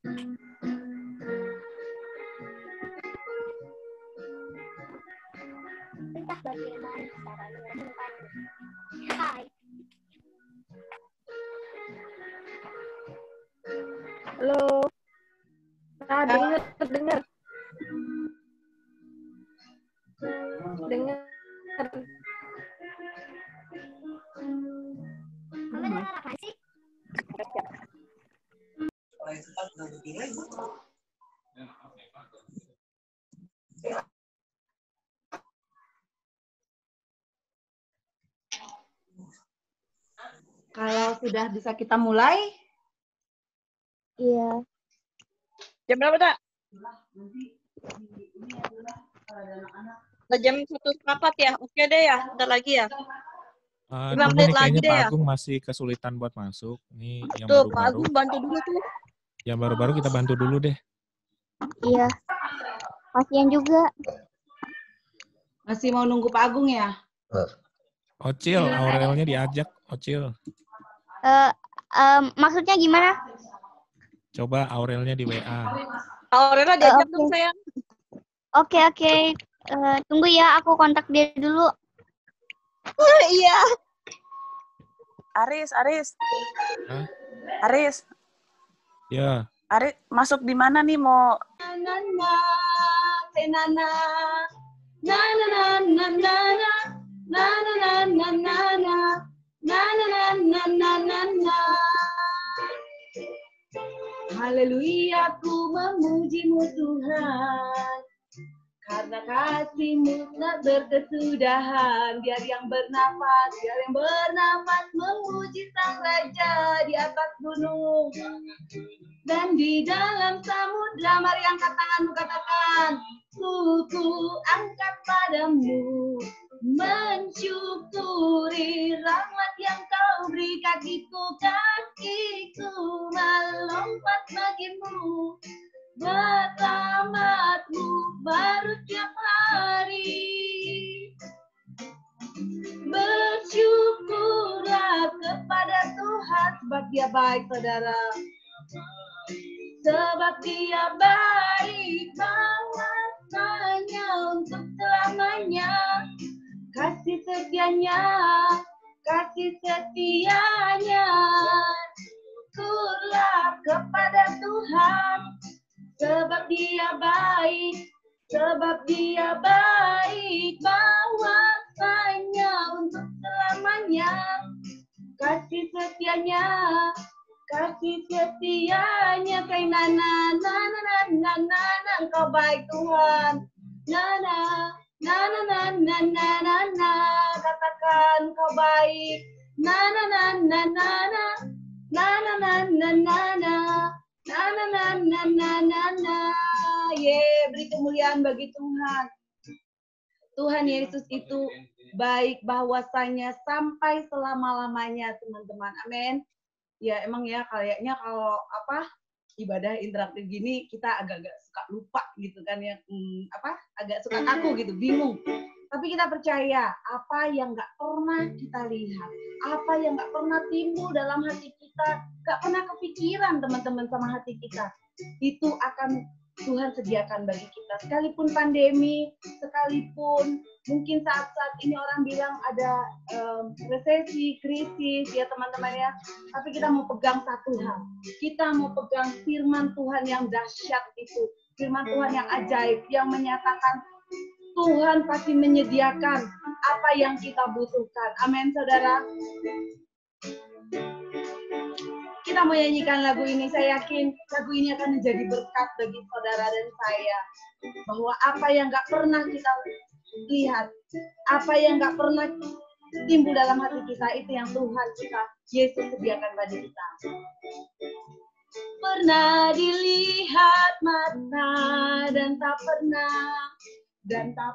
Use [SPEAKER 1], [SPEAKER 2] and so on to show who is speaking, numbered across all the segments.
[SPEAKER 1] Entah bagaimana caranya menemukan. Hai. Halo. Nah, dengar. Dengar. Kamu dengar apa sih?
[SPEAKER 2] Kalau sudah bisa kita mulai?
[SPEAKER 1] Iya.
[SPEAKER 3] Jam berapa, Tak? Jam 1:04 ya? Oke deh ya, bentar lagi ya. 5
[SPEAKER 4] Tunggu
[SPEAKER 3] menit
[SPEAKER 4] nih,
[SPEAKER 3] lagi
[SPEAKER 4] kayaknya
[SPEAKER 3] deh
[SPEAKER 4] Pak
[SPEAKER 3] ya.
[SPEAKER 4] Agung masih kesulitan buat masuk. Ini yang
[SPEAKER 3] Tuh, Pak
[SPEAKER 4] baru-baru.
[SPEAKER 3] Agung bantu dulu tuh.
[SPEAKER 4] Yang baru-baru kita bantu dulu deh.
[SPEAKER 1] Iya. Kasian juga.
[SPEAKER 2] Masih mau nunggu Pak Agung ya?
[SPEAKER 4] Ocil, Aurelnya diajak. Ocil.
[SPEAKER 1] Maksudnya gimana?
[SPEAKER 4] Coba Aurelnya di WA.
[SPEAKER 3] Aurela diajak
[SPEAKER 1] Oke.
[SPEAKER 3] dong, sayang.
[SPEAKER 1] Oke. Tunggu ya, aku kontak dia dulu.
[SPEAKER 3] Iya. Aris.
[SPEAKER 4] Hah?
[SPEAKER 3] Aris.
[SPEAKER 4] Ya.
[SPEAKER 3] Aris, masuk di mana nih mau?
[SPEAKER 2] Haleluya, ku memujimu Tuhan, karena kasih-Mu tak berkesudahan. Biar yang bernafas memuji Sang Raja di atas gunung dan di dalam samudra. Mari angkat tanganmu, katakan, ku angkat padamu, mensyukuri rahmat yang Kau beri. Kakiku melompat bagimu, berahmat-Mu baru tiap hari. Bersyukurlah kepada Tuhan, sebab Dia baik, saudara. Sebab Dia baik, bahwasanya untuk selamanya. Kasih setianya. Syukurlah kepada Tuhan, sebab Dia baik, bahwasanya untuk selamanya. Kasih setianya, Engkau baik Tuhan. Katakan Kau baik. Beri kemuliaan bagi Tuhan. Tuhan Yesus itu baik, bahwasanya sampai selama-lamanya, teman-teman. Amin. Ya emang ya, kayaknya kalau ibadah interaktif gini kita agak-agak suka lupa gitu kan ya, agak suka kaku gitu, bingung. Tapi kita percaya apa yang nggak pernah kita lihat, apa yang nggak pernah timbul dalam hati kita, nggak pernah kepikiran teman-teman sama hati kita, itu akan Tuhan sediakan bagi kita. Sekalipun pandemi, sekalipun mungkin saat-saat ini orang bilang ada resesi, krisis ya teman-teman ya. Tapi kita mau pegang satu hal. Kita mau pegang firman Tuhan yang dahsyat itu. Firman Tuhan yang ajaib, yang menyatakan Tuhan pasti menyediakan apa yang kita butuhkan. Amin, saudara. Kita mau nyanyikan lagu ini. Saya yakin lagu ini akan menjadi berkat bagi saudara dan saya. Bahwa apa yang gak pernah kita lihat, apa yang gak pernah timbul dalam hati kita, itu yang Tuhan Yesus sediakan bagi kita. Pernah dilihat mata dan tak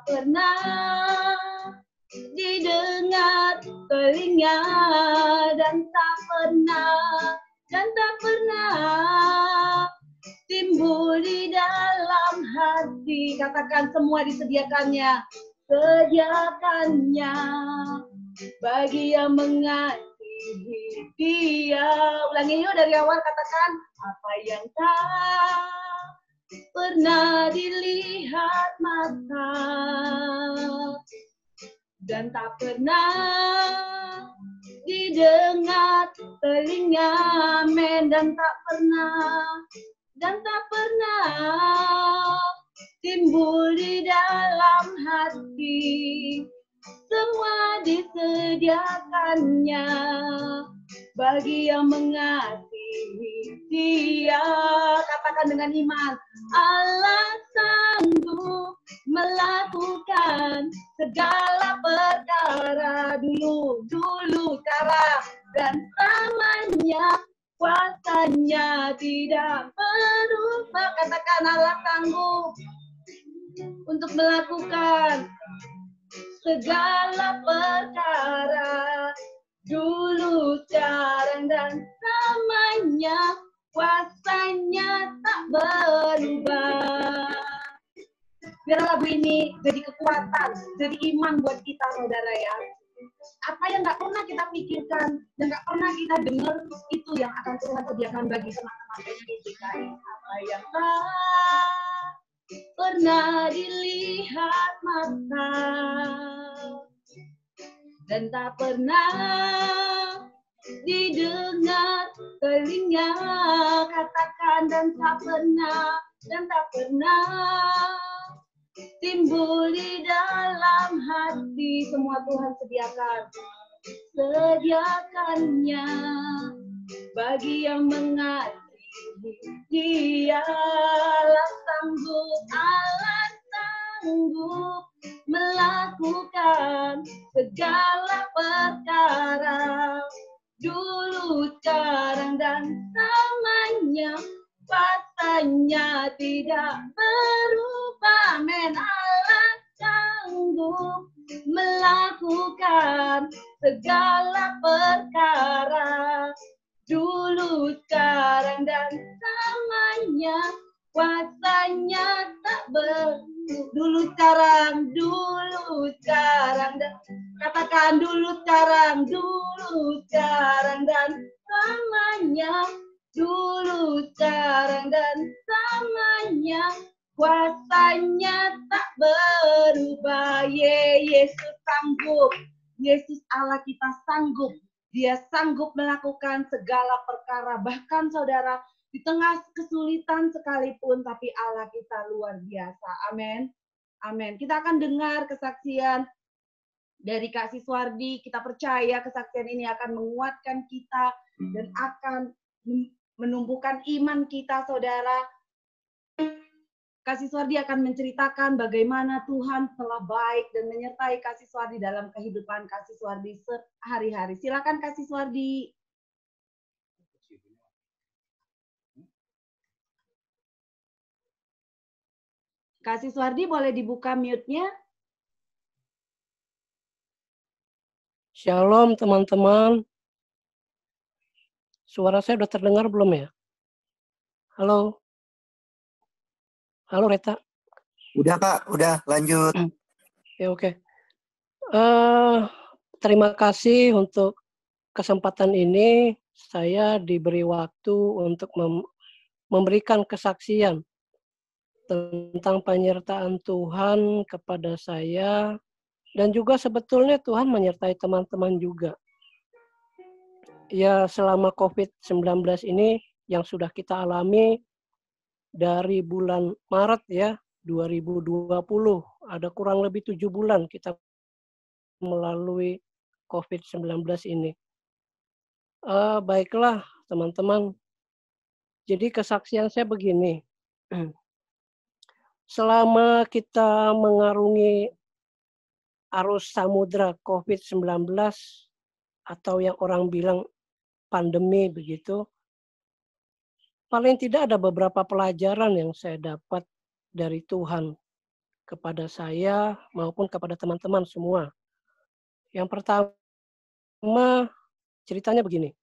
[SPEAKER 2] pernah didengar telinga dan tak pernah timbul di dalam hati. Katakan, semua disediakannya bagi yang mengasihi Dia. Ulangi yuk dari awal, katakan. Apa yang tak pernah dilihat mata dan tak pernah didengar telinga, men, dan tak pernah timbul di dalam hati, semua disediakannya bagi yang mengasihi Dia. Katakan dengan iman, Allah sanggup melakukan segala perkara. Dulu cara dan namanya, kuasanya tidak berubah. Katakan, Allah sanggup untuk melakukan segala perkara. Dulu, sekarang, dan selamanya, kuasanya tak berubah. Biar lagu ini jadi kekuatan, jadi iman buat kita, saudara ya. Apa yang nggak pernah kita pikirkan, yang nggak pernah kita dengar, itu yang akan Tuhan sediakan bagi teman-teman di DKI. Apa yang tak pernah dilihat mata dan tak pernah didengar telinga, katakan, dan tak pernah timbul di dalam hati, semua Tuhan sediakannya bagi yang mengasihi Dia. Allah sanggup melakukan segala perkara. Dulu, sekarang, dan selamanya, kuasanya tidak berubah. Amin. Allah sanggup melakukan segala perkara. Dulu, sekarang, dan selamanya, kuasanya tak berubah. Dulu, sekarang, dan katakan, dulu, sekarang, dan selamanya. Dulu, sekarang, dan selamanya, kuasanya tak berubah. Yesus sanggup. Yesus Allah kita sanggup. Dia sanggup melakukan segala perkara. Bahkan saudara, di tengah kesulitan sekalipun, tapi Allah kita luar biasa. Amin. Amin. Kita akan dengar kesaksian dari Kak Siswardi. Kita percaya kesaksian ini akan menguatkan kita dan akan menumbuhkan iman kita, saudara. Kak Siswardi akan menceritakan bagaimana Tuhan telah baik dan menyertai Kak Siswardi dalam kehidupan Kak Siswardi sehari-hari. Silakan Kak Siswardi. Kak Siswardi boleh dibuka mute-nya?
[SPEAKER 5] Shalom teman-teman. Suara saya udah terdengar belum ya? Halo? Halo Reta?
[SPEAKER 6] Udah Kak, udah lanjut.
[SPEAKER 5] Ya oke. Terima kasih untuk kesempatan ini. Saya diberi waktu untuk memberikan kesaksian tentang penyertaan Tuhan kepada saya, dan juga sebetulnya Tuhan menyertai teman-teman juga. Ya, selama COVID-19 ini yang sudah kita alami dari bulan Maret ya 2020, ada kurang lebih 7 bulan kita melalui COVID-19 ini. Baiklah teman-teman, jadi kesaksian saya begini. Selama kita mengarungi arus samudra COVID-19 atau yang orang bilang pandemi begitu, paling tidak ada beberapa pelajaran yang saya dapat dari Tuhan kepada saya maupun kepada teman-teman semua. Yang pertama, ceritanya begini.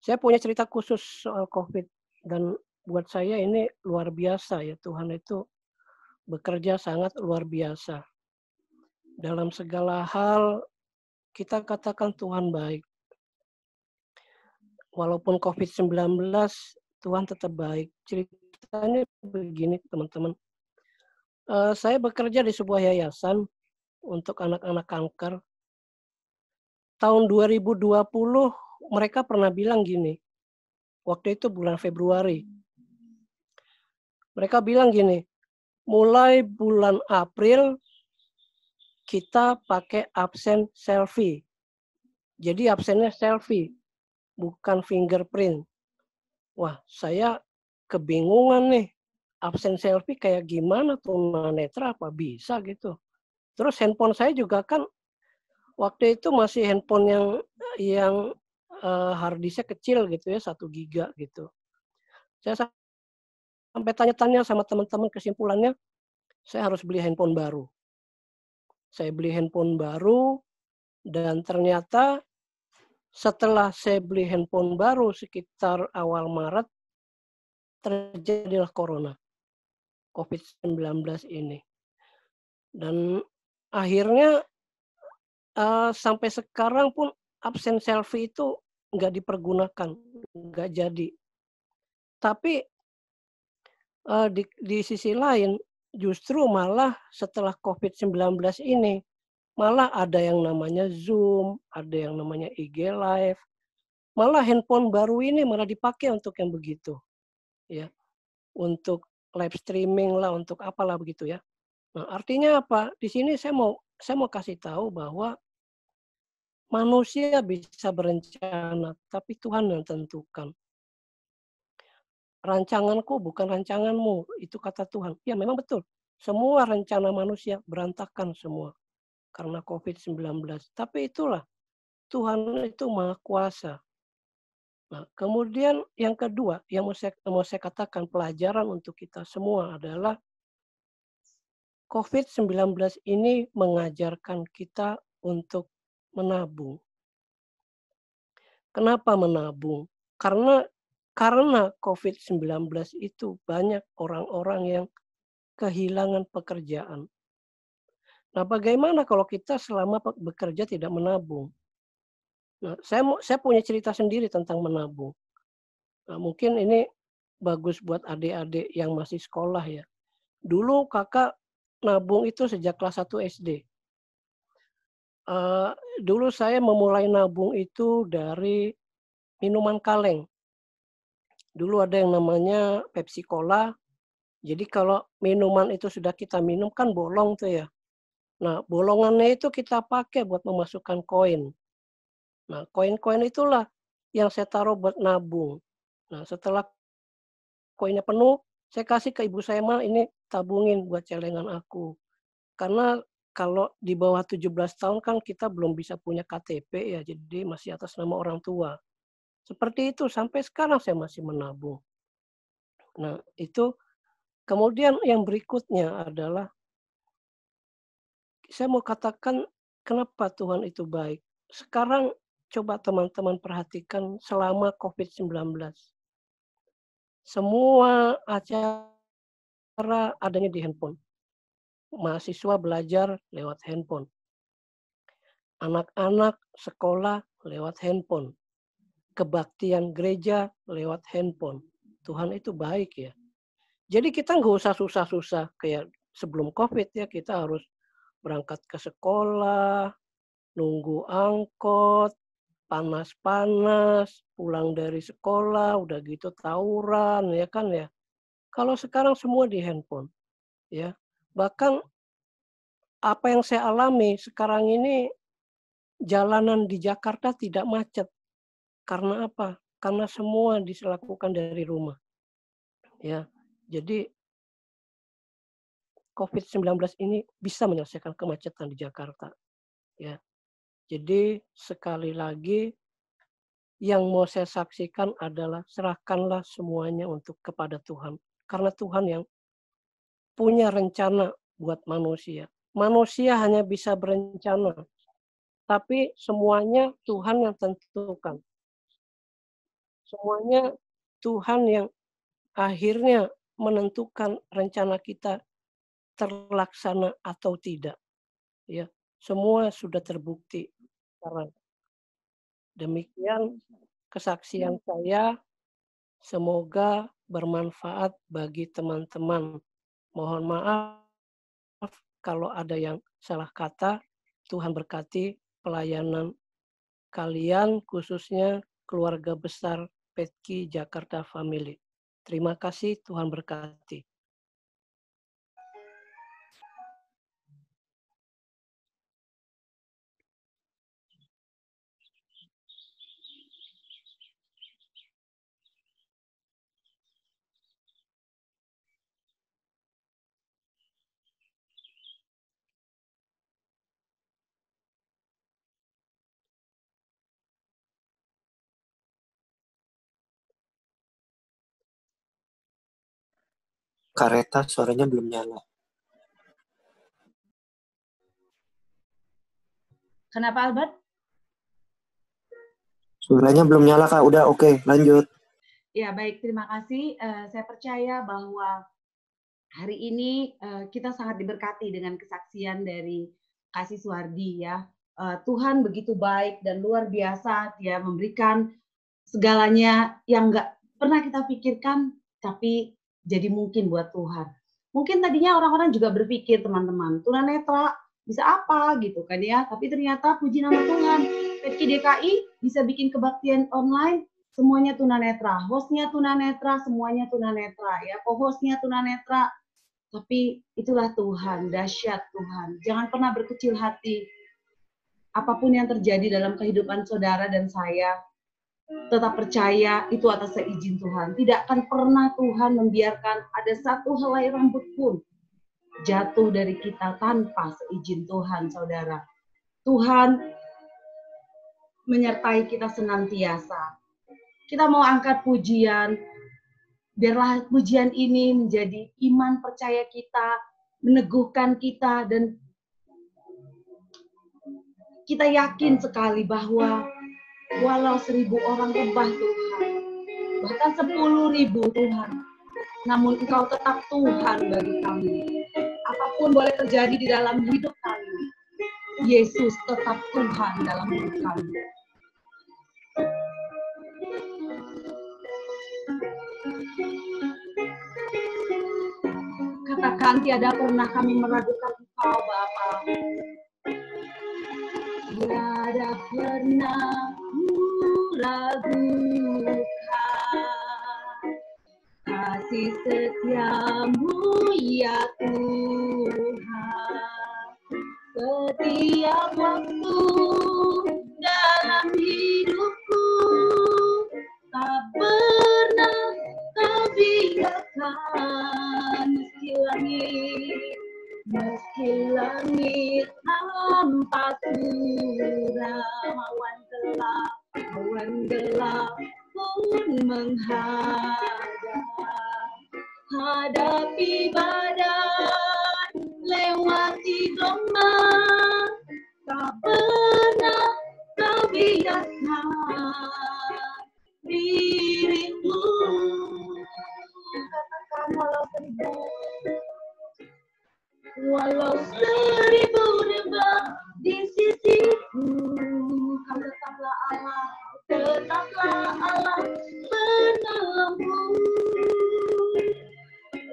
[SPEAKER 5] Saya punya cerita khusus soal COVID, dan buat saya ini luar biasa ya, Tuhan itu bekerja sangat luar biasa. Dalam segala hal kita katakan Tuhan baik. walaupun COVID-19, Tuhan tetap baik. Ceritanya begini, teman-teman. Saya bekerja di sebuah yayasan untuk anak-anak kanker. Tahun 2020 mereka pernah bilang gini, waktu itu bulan Februari. Mereka bilang gini, mulai bulan April kita pakai absen selfie. Jadi absennya selfie, bukan fingerprint. Wah, saya kebingungan nih. Absen selfie kayak gimana tunanetra apa bisa gitu. Terus handphone saya juga kan waktu itu masih handphone yang hard disknya kecil gitu ya, 1 giga gitu. Saya sampai tanya-tanya sama teman-teman, kesimpulannya saya harus beli handphone baru. Saya beli handphone baru dan ternyata setelah saya beli handphone baru sekitar awal Maret terjadilah corona, COVID-19 ini. Dan akhirnya sampai sekarang pun absen selfie itu nggak dipergunakan, nggak jadi. Tapi di sisi lain justru malah setelah COVID-19 ini, malah ada yang namanya Zoom, ada yang namanya IG Live, malah handphone baru ini malah dipakai untuk yang begitu, ya, untuk live streaming lah, untuk apalah begitu ya. Nah, artinya apa? Di sini saya mau kasih tahu bahwa manusia bisa berencana, tapi Tuhan yang tentukan. Rancanganku bukan rancanganmu, itu kata Tuhan. Ya memang betul, semua rencana manusia berantakan semua karena COVID-19. Tapi itulah, Tuhan itu Maha Kuasa. Nah, kemudian yang kedua, yang mau saya katakan pelajaran untuk kita semua adalah COVID-19 ini mengajarkan kita untuk menabung. Kenapa menabung? Karena COVID-19 itu banyak orang-orang yang kehilangan pekerjaan. Nah, bagaimana kalau kita selama bekerja tidak menabung? Nah, saya punya cerita sendiri tentang menabung. Nah, mungkin ini bagus buat adik-adik yang masih sekolah ya. Dulu kakak nabung itu sejak kelas 1 SD. Dulu saya memulai nabung itu dari minuman kaleng. Dulu ada yang namanya Pepsi Cola. Jadi kalau minuman itu sudah kita minum kan bolong tuh ya. Nah, bolongannya itu kita pakai buat memasukkan koin. Nah, koin-koin itulah yang saya taruh buat nabung. Nah, setelah koinnya penuh, saya kasih ke ibu saya, "Ma, ini tabungin buat celengan aku." Karena kalau di bawah 17 tahun kan kita belum bisa punya KTP ya, jadi masih atas nama orang tua. Seperti itu, sampai sekarang saya masih menabung. Nah, itu kemudian yang berikutnya adalah, saya mau katakan kenapa Tuhan itu baik. Sekarang coba teman-teman perhatikan selama COVID-19. Semua acara adanya di handphone. Mahasiswa belajar lewat handphone. Anak-anak sekolah lewat handphone. Kebaktian gereja lewat handphone. Tuhan itu baik ya. Jadi kita nggak usah susah-susah kayak sebelum COVID ya, kita harus berangkat ke sekolah, nunggu angkot, panas-panas, pulang dari sekolah, udah gitu tawuran, ya kan ya. Kalau sekarang semua di handphone, ya. Bahkan apa yang saya alami sekarang ini, jalanan di Jakarta tidak macet. Karena apa? Karena semua dilakukan dari rumah. Ya, jadi COVID-19 ini bisa menyelesaikan kemacetan di Jakarta. Ya, jadi sekali lagi yang mau saya saksikan adalah serahkanlah semuanya kepada Tuhan. Karena Tuhan yang punya rencana buat manusia. Manusia hanya bisa berencana, tapi semuanya Tuhan yang tentukan. Semuanya Tuhan yang akhirnya menentukan rencana kita terlaksana atau tidak. Ya, semua sudah terbukti sekarang. Demikian kesaksian saya. Semoga bermanfaat bagi teman-teman. Mohon maaf kalau ada yang salah kata. Tuhan berkati pelayanan kalian, khususnya keluarga besar Petki Jakarta Family. Terima kasih, Tuhan berkati.
[SPEAKER 6] Kareta suaranya belum nyala.
[SPEAKER 2] Kenapa Albert?
[SPEAKER 6] Suaranya belum nyala, Kak. Udah oke, lanjut.
[SPEAKER 2] Ya, baik. Terima kasih. Saya percaya bahwa hari ini kita sangat diberkati dengan kesaksian dari Kasih Suwardi ya. Tuhan begitu baik dan luar biasa. Dia memberikan segalanya yang nggak pernah kita pikirkan, tapi jadi mungkin buat Tuhan. Mungkin tadinya orang-orang juga berpikir, teman-teman, tunanetra bisa apa gitu kan ya. Tapi ternyata puji nama Tuhan, Petki DKI bisa bikin kebaktian online, semuanya tunanetra. Hostnya tunanetra, semuanya tunanetra ya. Co-hostnya tunanetra. Tapi itulah Tuhan, dahsyat Tuhan. Jangan pernah berkecil hati. Apapun yang terjadi dalam kehidupan saudara dan saya, tetap percaya itu atas seizin Tuhan. Tidak akan pernah Tuhan membiarkan ada satu helai rambut pun jatuh dari kita tanpa seizin Tuhan, saudara. Tuhan menyertai kita senantiasa. Kita mau angkat pujian, biarlah pujian ini menjadi iman percaya kita, meneguhkan kita, dan kita yakin sekali bahwa walau 1.000 orang rebah Tuhan, bahkan 10.000 Tuhan, namun Engkau tetap Tuhan bagi kami. Apapun boleh terjadi di dalam hidup kami, Yesus tetap Tuhan dalam hidup kami. Katakan, tiada pernah kami meragukan Engkau, Bapa. Tiada pernah ragukan kasih setiamu ya Tuhan. Setiap waktu dalam hidupku tak pernah kau biarkan meski langit tanpa suram, awan gelap pun menghadap, hadapi badai, lewati gelombang, tak pernah kau biarkan dirimu. Katakan, walau 1.000 rebah di sisiku, kau tetaplah Allah, penolongku.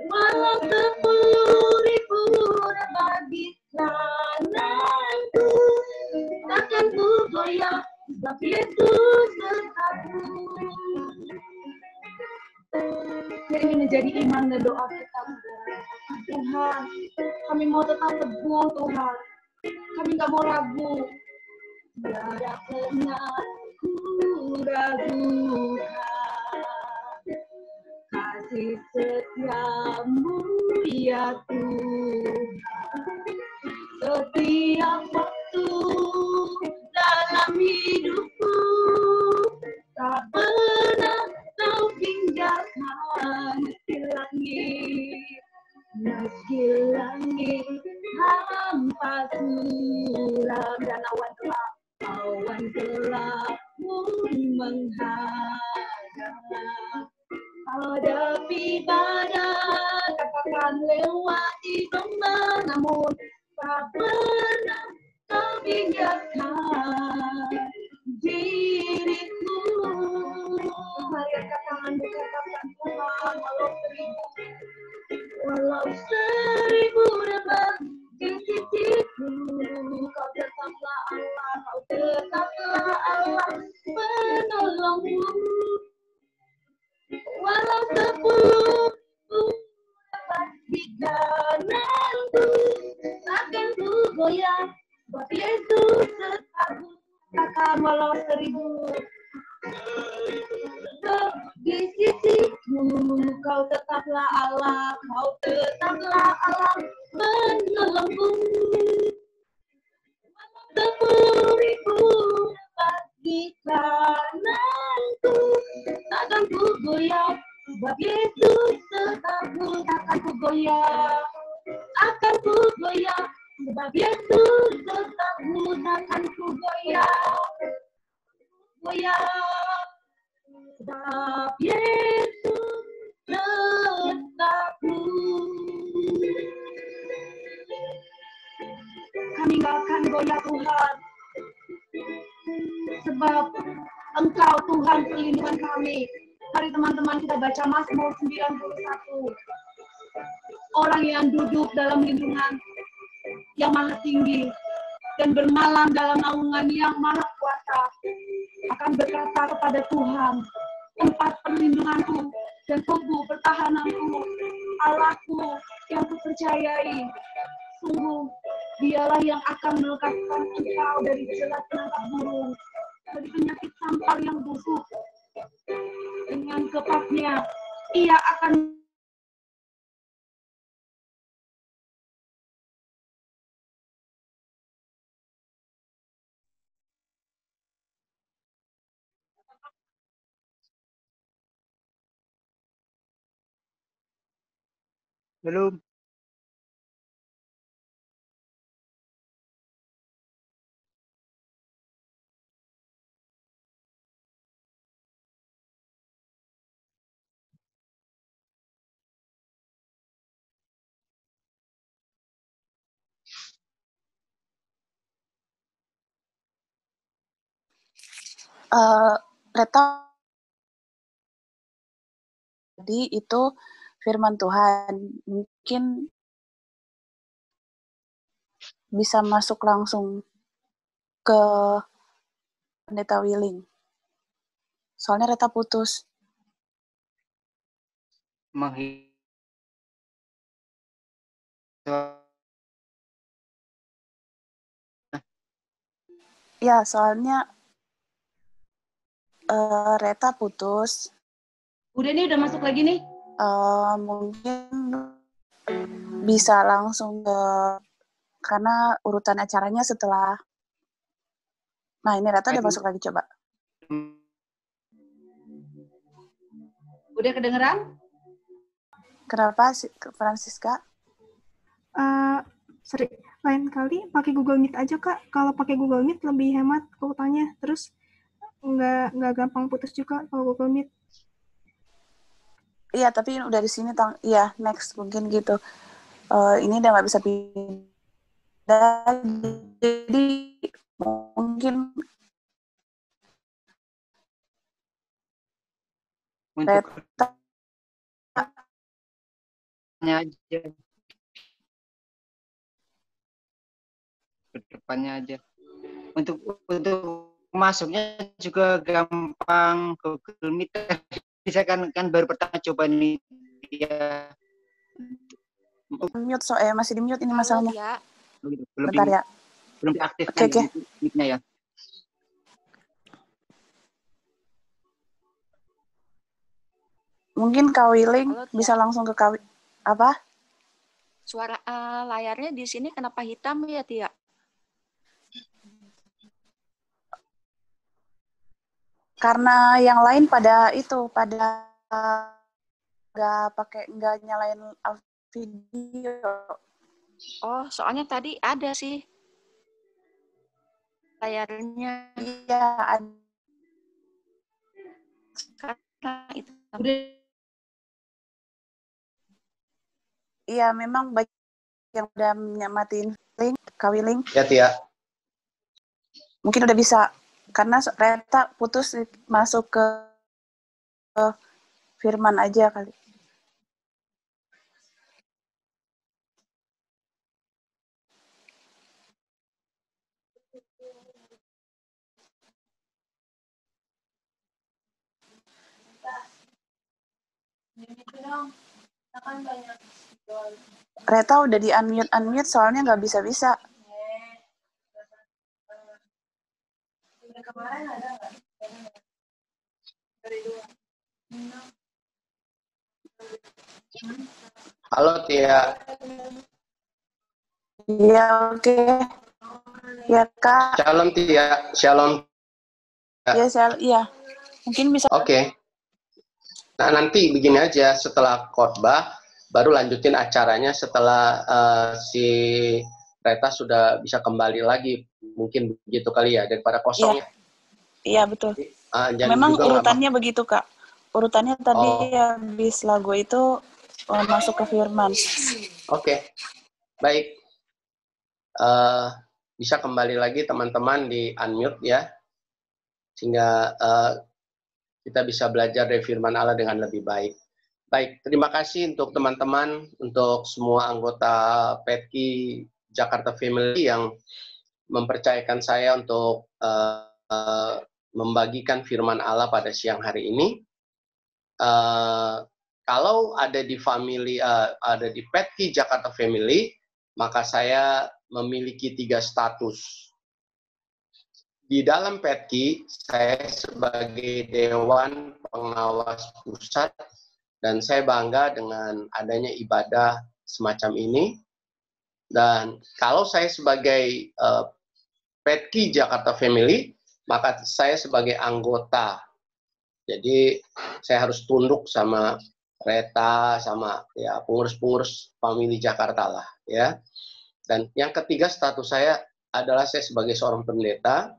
[SPEAKER 2] Walau 10.000 rebah di kananku, takkan ku goyah, sebab Yesus sertaku. Ini menjadi iman dan doa kita, saudara. Tuhan, kami mau tetap teguh, Tuhan. Kami nggak mau ragu. Tiada pernah ku ragukan kasih setiamu ya Tuhan. Setiap waktu dalam hidupku tak pernah kau tinggalkan, meski langit hampa suram dan awan gelap pun menghadap, hadapi badai, katakan lewati gelombang, namun tak pernah kau biarkan diriku. Mari angkat tangan katakan Tuhan, walau seribu debat di sisiku, kau tetaplah Allah, kau tetaplah Allah penolongku. Walau 10.000 debat di kananku, takkan ku goyah, sebab Yesus tetap. Katakan walau 1000 di sisiku, kau tetaplah Allah, kau tetaplah Allah menolongku. 10.000 di kananku, takkan ku goyah, sebab Yesus tetapku. Takkan ku goyah, akan ku goyah, sebab Yesus tetapku. Takkan ku goyah, sebab Yesus tetapku. Kami gak akan goyah Tuhan, sebab Engkau Tuhan perlindungan kami. Mari teman-teman kita baca Mazmur 91. Orang yang duduk dalam lindungan yang maha tinggi dan bermalam dalam naungan yang maha kuasa akan berkata kepada Tuhan, tempat perlindunganku dan tubuh pertahananku, Allahku yang kupercayai. Sungguh, dialah yang akan melepaskan engkau dari jerat penangkap burung, dari penyakit sampar yang busuk. Dengan kepaknya, ia akan
[SPEAKER 7] Belum.
[SPEAKER 8] Reta tadi itu firman Tuhan. Mungkin bisa masuk langsung ke Pendeta Willing. Soalnya Reta putus. Ya, soalnya Reta putus.
[SPEAKER 2] udah nih, udah masuk lagi nih.
[SPEAKER 8] Mungkin bisa langsung ke, karena urutan acaranya setelah. Nah, ini Reta udah masuk lagi, coba.
[SPEAKER 2] Udah kedengeran?
[SPEAKER 8] Kenapa sih, Francisca?
[SPEAKER 9] Lain kali pakai Google Meet aja, Kak. Kalau pakai Google Meet lebih hemat kuotanya. Terus nggak gampang putus juga kalau Google Meet.
[SPEAKER 8] Iya, tapi udah di sini, iya, next mungkin gitu. Ini udah nggak bisa pindah, jadi mungkin Reta
[SPEAKER 7] aja. Ke depannya aja. Untuk masuknya juga gampang, Google Meet. Bisa kan baru pertama coba nih. Ya.
[SPEAKER 8] mute, masih di mute ini masalahnya.
[SPEAKER 10] Ya.
[SPEAKER 8] Bentar ya.
[SPEAKER 7] Belum diaktifkan
[SPEAKER 8] Okay.
[SPEAKER 7] mic-nya ya.
[SPEAKER 8] Mungkin Kak Willing bisa langsung ke apa?
[SPEAKER 10] Suara layarnya di sini kenapa hitam ya, Tia?
[SPEAKER 8] Karena yang lain pada nggak nyalain video.
[SPEAKER 10] Oh, soalnya tadi ada sih layarnya.
[SPEAKER 8] Iya, ada.
[SPEAKER 10] Karena itu.
[SPEAKER 8] Iya, memang banyak yang udah nyamatin link, Kak Willing.
[SPEAKER 7] Ya, Tia.
[SPEAKER 8] Mungkin udah bisa, karena Reta putus masuk ke firman aja kali. Reta udah di unmute soalnya nggak bisa-bisa.
[SPEAKER 11] Halo Tia.
[SPEAKER 8] Iya, oke. Ya, Kak.
[SPEAKER 11] Shalom Tia. Shalom.
[SPEAKER 8] Iya. Mungkin bisa.
[SPEAKER 11] Oke. Nah, nanti begini aja, setelah khotbah baru lanjutin acaranya setelah si Reta sudah bisa kembali lagi. Mungkin begitu kali ya, daripada kosong.
[SPEAKER 8] Iya, betul. Memang urutannya begitu, Kak. Urutannya tadi habis lagu itu masuk ke firman.
[SPEAKER 11] Oke. Baik. Bisa kembali lagi teman-teman di unmute ya. Sehingga kita bisa belajar dari firman Allah dengan lebih baik. Baik, terima kasih untuk teman-teman, untuk semua anggota PETKI Jakarta Family yang mempercayakan saya untuk membagikan firman Allah pada siang hari ini. Kalau ada di ada di PETKI Jakarta Family, maka saya memiliki 3 status. Di dalam PETKI, saya sebagai Dewan Pengawas Pusat, dan saya bangga dengan adanya ibadah semacam ini. Dan kalau saya sebagai PETKI Jakarta Family, maka saya sebagai anggota. Jadi saya harus tunduk sama Reta, sama ya pengurus-pengurus family Jakarta lah ya. Dan yang ketiga status saya adalah saya sebagai seorang pendeta.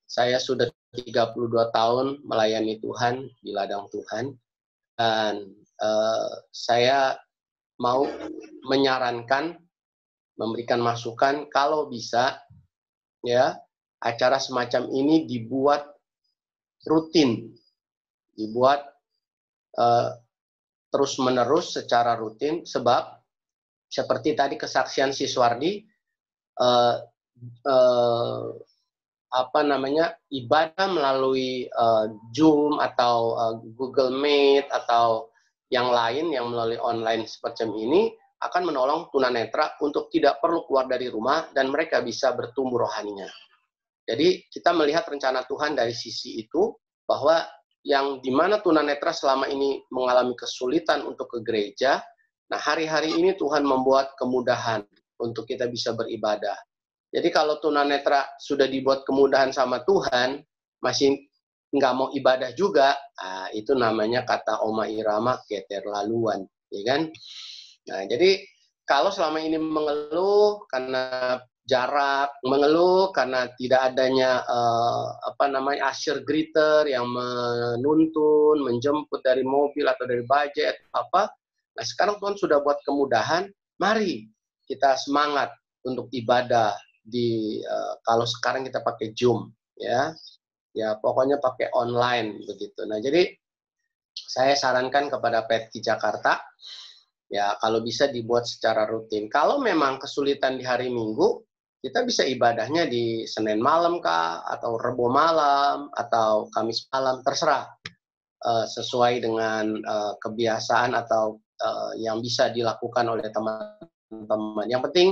[SPEAKER 11] Saya sudah 32 tahun melayani Tuhan di ladang Tuhan, dan saya mau menyarankan, memberikan masukan kalau bisa ya acara semacam ini dibuat rutin, dibuat terus-menerus secara rutin, sebab seperti tadi kesaksian Siswardi, ibadah melalui Zoom atau Google Meet atau yang lain yang melalui online semacam ini akan menolong tunanetra untuk tidak perlu keluar dari rumah dan mereka bisa bertumbuh rohaninya. Jadi kita melihat rencana Tuhan dari sisi itu, bahwa yang dimana tunanetra selama ini mengalami kesulitan untuk ke gereja, nah hari-hari ini Tuhan membuat kemudahan untuk kita bisa beribadah. Jadi kalau tunanetra sudah dibuat kemudahan sama Tuhan, masih nggak mau ibadah juga, itu namanya kata Oma Irama keterlaluan, ya kan? Nah, jadi kalau selama ini mengeluh karena jarak, mengeluh karena tidak adanya usher greeter yang menuntun, menjemput dari mobil atau dari budget apa, nah sekarang Tuhan sudah buat kemudahan, mari kita semangat untuk ibadah di kalau sekarang kita pakai Zoom ya pokoknya pakai online begitu. Nah jadi saya sarankan kepada PETKI Jakarta ya kalau bisa dibuat secara rutin. Kalau memang kesulitan di hari Minggu, kita bisa ibadahnya di Senin malam kah, atau Rebo malam, atau Kamis malam, terserah sesuai dengan kebiasaan atau yang bisa dilakukan oleh teman-teman. Yang penting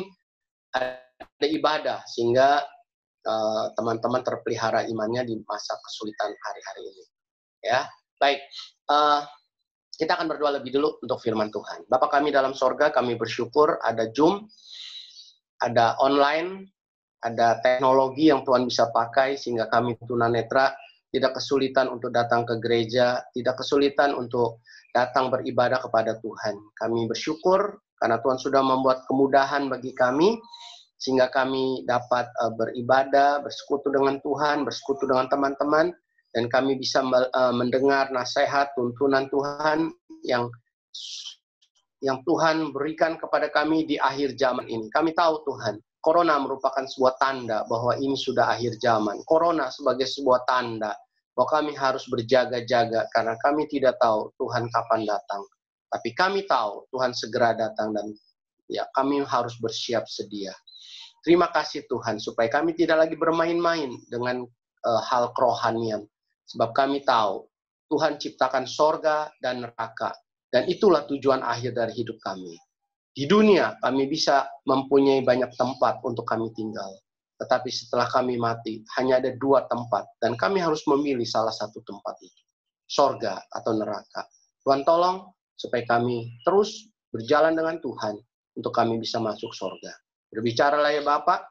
[SPEAKER 11] ada ibadah sehingga teman-teman terpelihara imannya di masa kesulitan hari-hari ini. Ya, baik. Kita akan berdoa lebih dulu untuk firman Tuhan. Bapa kami dalam sorga, kami bersyukur ada Zoom, ada online, ada teknologi yang Tuhan bisa pakai sehingga kami tunanetra tidak kesulitan untuk datang ke gereja, tidak kesulitan untuk datang beribadah kepada Tuhan. Kami bersyukur karena Tuhan sudah membuat kemudahan bagi kami, sehingga kami dapat beribadah, bersekutu dengan Tuhan, bersekutu dengan teman-teman, dan kami bisa mendengar nasihat, tuntunan Tuhan yang Tuhan berikan kepada kami di akhir zaman ini. Kami tahu Tuhan, Corona merupakan sebuah tanda bahwa ini sudah akhir zaman. Corona sebagai sebuah tanda bahwa kami harus berjaga-jaga karena kami tidak tahu Tuhan kapan datang. Tapi kami tahu Tuhan segera datang dan ya kami harus bersiap sedia. Terima kasih Tuhan supaya kami tidak lagi bermain-main dengan hal kerohanian. Sebab kami tahu Tuhan ciptakan sorga dan neraka. Dan itulah tujuan akhir dari hidup kami. Di dunia kami bisa mempunyai banyak tempat untuk kami tinggal. Tetapi setelah kami mati, hanya ada 2 tempat. Dan kami harus memilih salah satu tempat itu. Sorga atau neraka. Tuhan tolong supaya kami terus berjalan dengan Tuhan untuk kami bisa masuk sorga. Berbicaralah ya Bapak,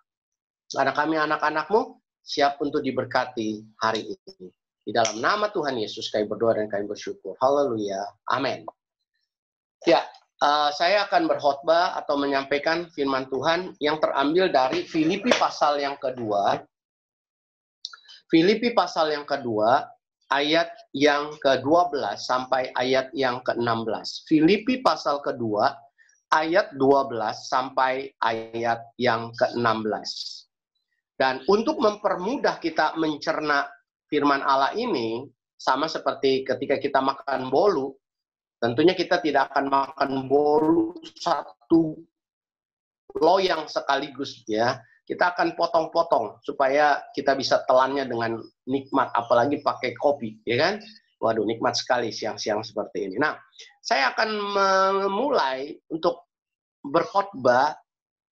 [SPEAKER 11] karena kami anak-anak-Mu siap untuk diberkati hari ini. Di dalam nama Tuhan Yesus kami berdoa dan kami bersyukur. Haleluya. Amin. Ya, saya akan berkhotbah atau menyampaikan firman Tuhan yang terambil dari Filipi pasal yang kedua. Filipi pasal yang kedua, ayat yang ke-12 sampai ayat yang ke-16. Filipi pasal kedua, ayat 12 sampai ayat yang ke-16. Dan untuk mempermudah kita mencerna firman Allah ini, sama seperti ketika kita makan bolu, tentunya kita tidak akan makan bolu satu loyang sekaligus ya. Kita akan potong-potong supaya kita bisa telannya dengan nikmat, apalagi pakai kopi, ya kan? Waduh, nikmat sekali siang-siang seperti ini. Nah, saya akan memulai untuk berkhotbah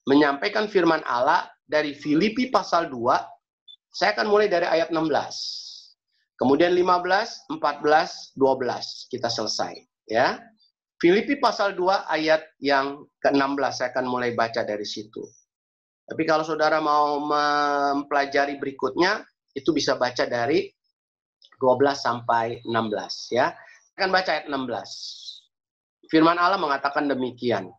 [SPEAKER 11] menyampaikan firman Allah dari Filipi pasal 2. Saya akan mulai dari ayat 16. Kemudian 15, 14, 12 kita selesai ya. Filipi pasal 2 ayat yang ke-16 saya akan mulai baca dari situ. Tapi kalau saudara mau mempelajari berikutnya itu bisa baca dari 12 sampai 16 ya. Saya akan baca ayat 16. Firman Allah mengatakan demikian.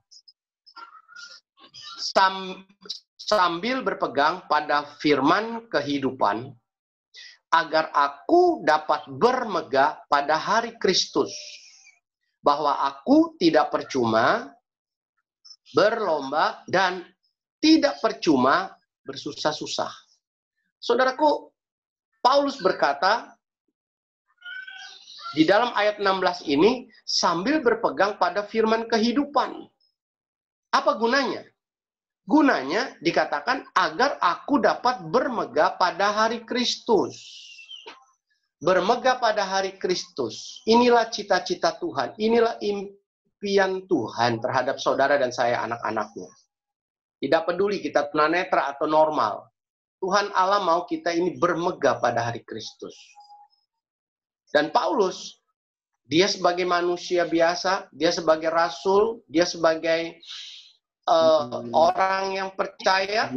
[SPEAKER 11] Sambil berpegang pada firman kehidupan, agar aku dapat bermegah pada hari Kristus, bahwa aku tidak percuma berlomba dan tidak percuma bersusah-susah. Saudaraku, Paulus berkata di dalam ayat 16 ini, sambil berpegang pada firman kehidupan. Apa gunanya? Gunanya dikatakan agar aku dapat bermegah pada hari Kristus. Bermegah pada hari Kristus. Inilah cita-cita Tuhan. Inilah impian Tuhan terhadap saudara dan saya anak-anaknya. Tidak peduli kita tunanetra atau normal. Tuhan Allah mau kita ini bermegah pada hari Kristus. Dan Paulus, dia sebagai manusia biasa, dia sebagai rasul, dia sebagai orang yang percaya,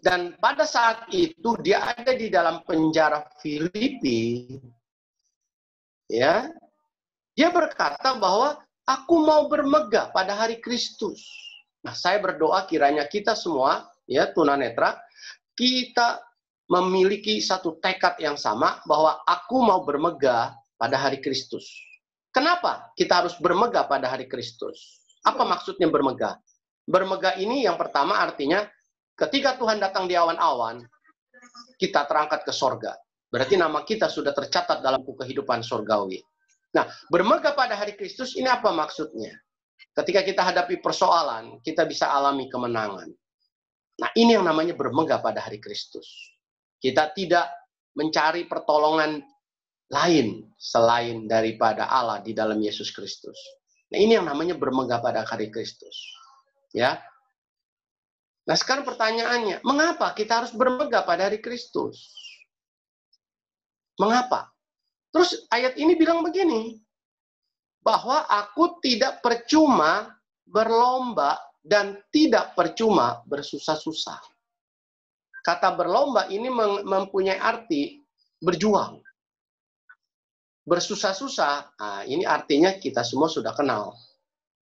[SPEAKER 11] dan pada saat itu dia ada di dalam penjara Filipi, ya, dia berkata bahwa aku mau bermegah pada hari Kristus. Nah, saya berdoa kiranya kita semua, ya tunanetra, kita memiliki satu tekad yang sama bahwa aku mau bermegah pada hari Kristus. Kenapa kita harus bermegah pada hari Kristus? Apa maksudnya bermegah? Bermegah ini yang pertama artinya ketika Tuhan datang di awan-awan, kita terangkat ke sorga. Berarti nama kita sudah tercatat dalam buku kehidupan sorgawi. Nah, bermegah pada hari Kristus ini apa maksudnya? Ketika kita hadapi persoalan, kita bisa alami kemenangan. Nah, ini yang namanya bermegah pada hari Kristus. Kita tidak mencari pertolongan lain selain daripada Allah di dalam Yesus Kristus. Nah, ini yang namanya bermegah pada hari Kristus. Ya. Nah, sekarang pertanyaannya, mengapa kita harus bermegah pada hari Kristus? Mengapa? Terus ayat ini bilang begini, bahwa aku tidak percuma berlomba dan tidak percuma bersusah-susah. Kata berlomba ini mempunyai arti berjuang. Bersusah-susah, nah ini artinya kita semua sudah kenal.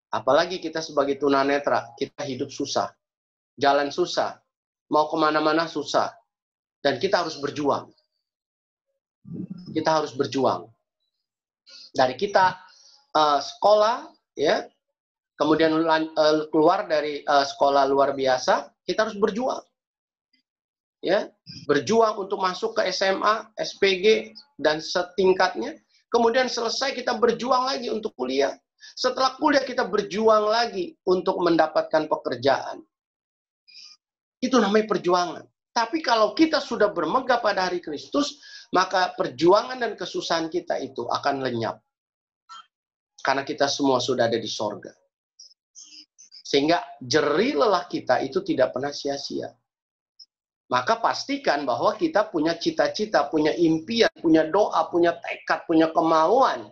[SPEAKER 11] Apalagi kita sebagai tunanetra, kita hidup susah. Jalan susah, mau kemana-mana susah. Dan kita harus berjuang. Kita harus berjuang. Dari kita sekolah, ya, kemudian keluar dari sekolah luar biasa, kita harus berjuang. ya, berjuang untuk masuk ke SMA, SPG, dan setingkatnya. Kemudian selesai kita berjuang lagi untuk kuliah. Setelah kuliah kita berjuang lagi untuk mendapatkan pekerjaan. Itu namanya perjuangan. Tapi kalau kita sudah bermegah pada hari Kristus, maka perjuangan dan kesusahan kita itu akan lenyap. Karena kita semua sudah ada di sorga. Sehingga jerih lelah kita itu tidak pernah sia-sia. Maka pastikan bahwa kita punya cita-cita, punya impian, punya doa, punya tekad, punya kemauan.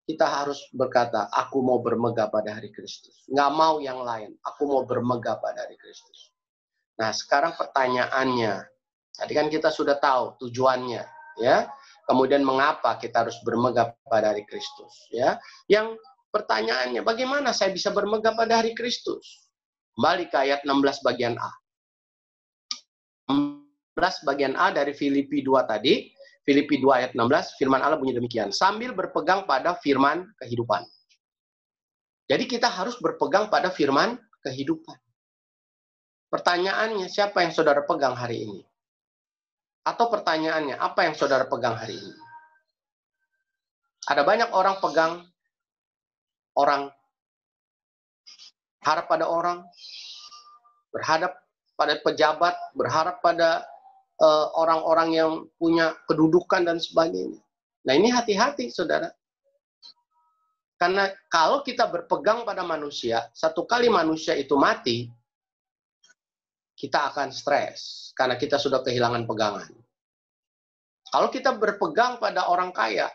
[SPEAKER 11] Kita harus berkata, aku mau bermegah pada hari Kristus. Nggak mau yang lain, aku mau bermegah pada hari Kristus. Nah, sekarang pertanyaannya. Tadi kan kita sudah tahu tujuannya, ya. Kemudian mengapa kita harus bermegah pada hari Kristus, ya. Yang pertanyaannya, bagaimana saya bisa bermegah pada hari Kristus? Kembali ke ayat 16 bagian A. 16 bagian A dari Filipi 2 tadi, Filipi 2 ayat 16, firman Allah bunyi demikian, sambil berpegang pada firman kehidupan. Jadi kita harus berpegang pada firman kehidupan. Pertanyaannya, siapa yang saudara pegang hari ini? Atau pertanyaannya, apa yang saudara pegang hari ini? Ada banyak orang pegang orang, harap pada orang, berhadap pada pejabat, berharap pada orang-orang yang punya kedudukan dan sebagainya. Nah, ini hati-hati, saudara. Karena kalau kita berpegang pada manusia, satu kali manusia itu mati, kita akan stres karena kita sudah kehilangan pegangan. Kalau kita berpegang pada orang kaya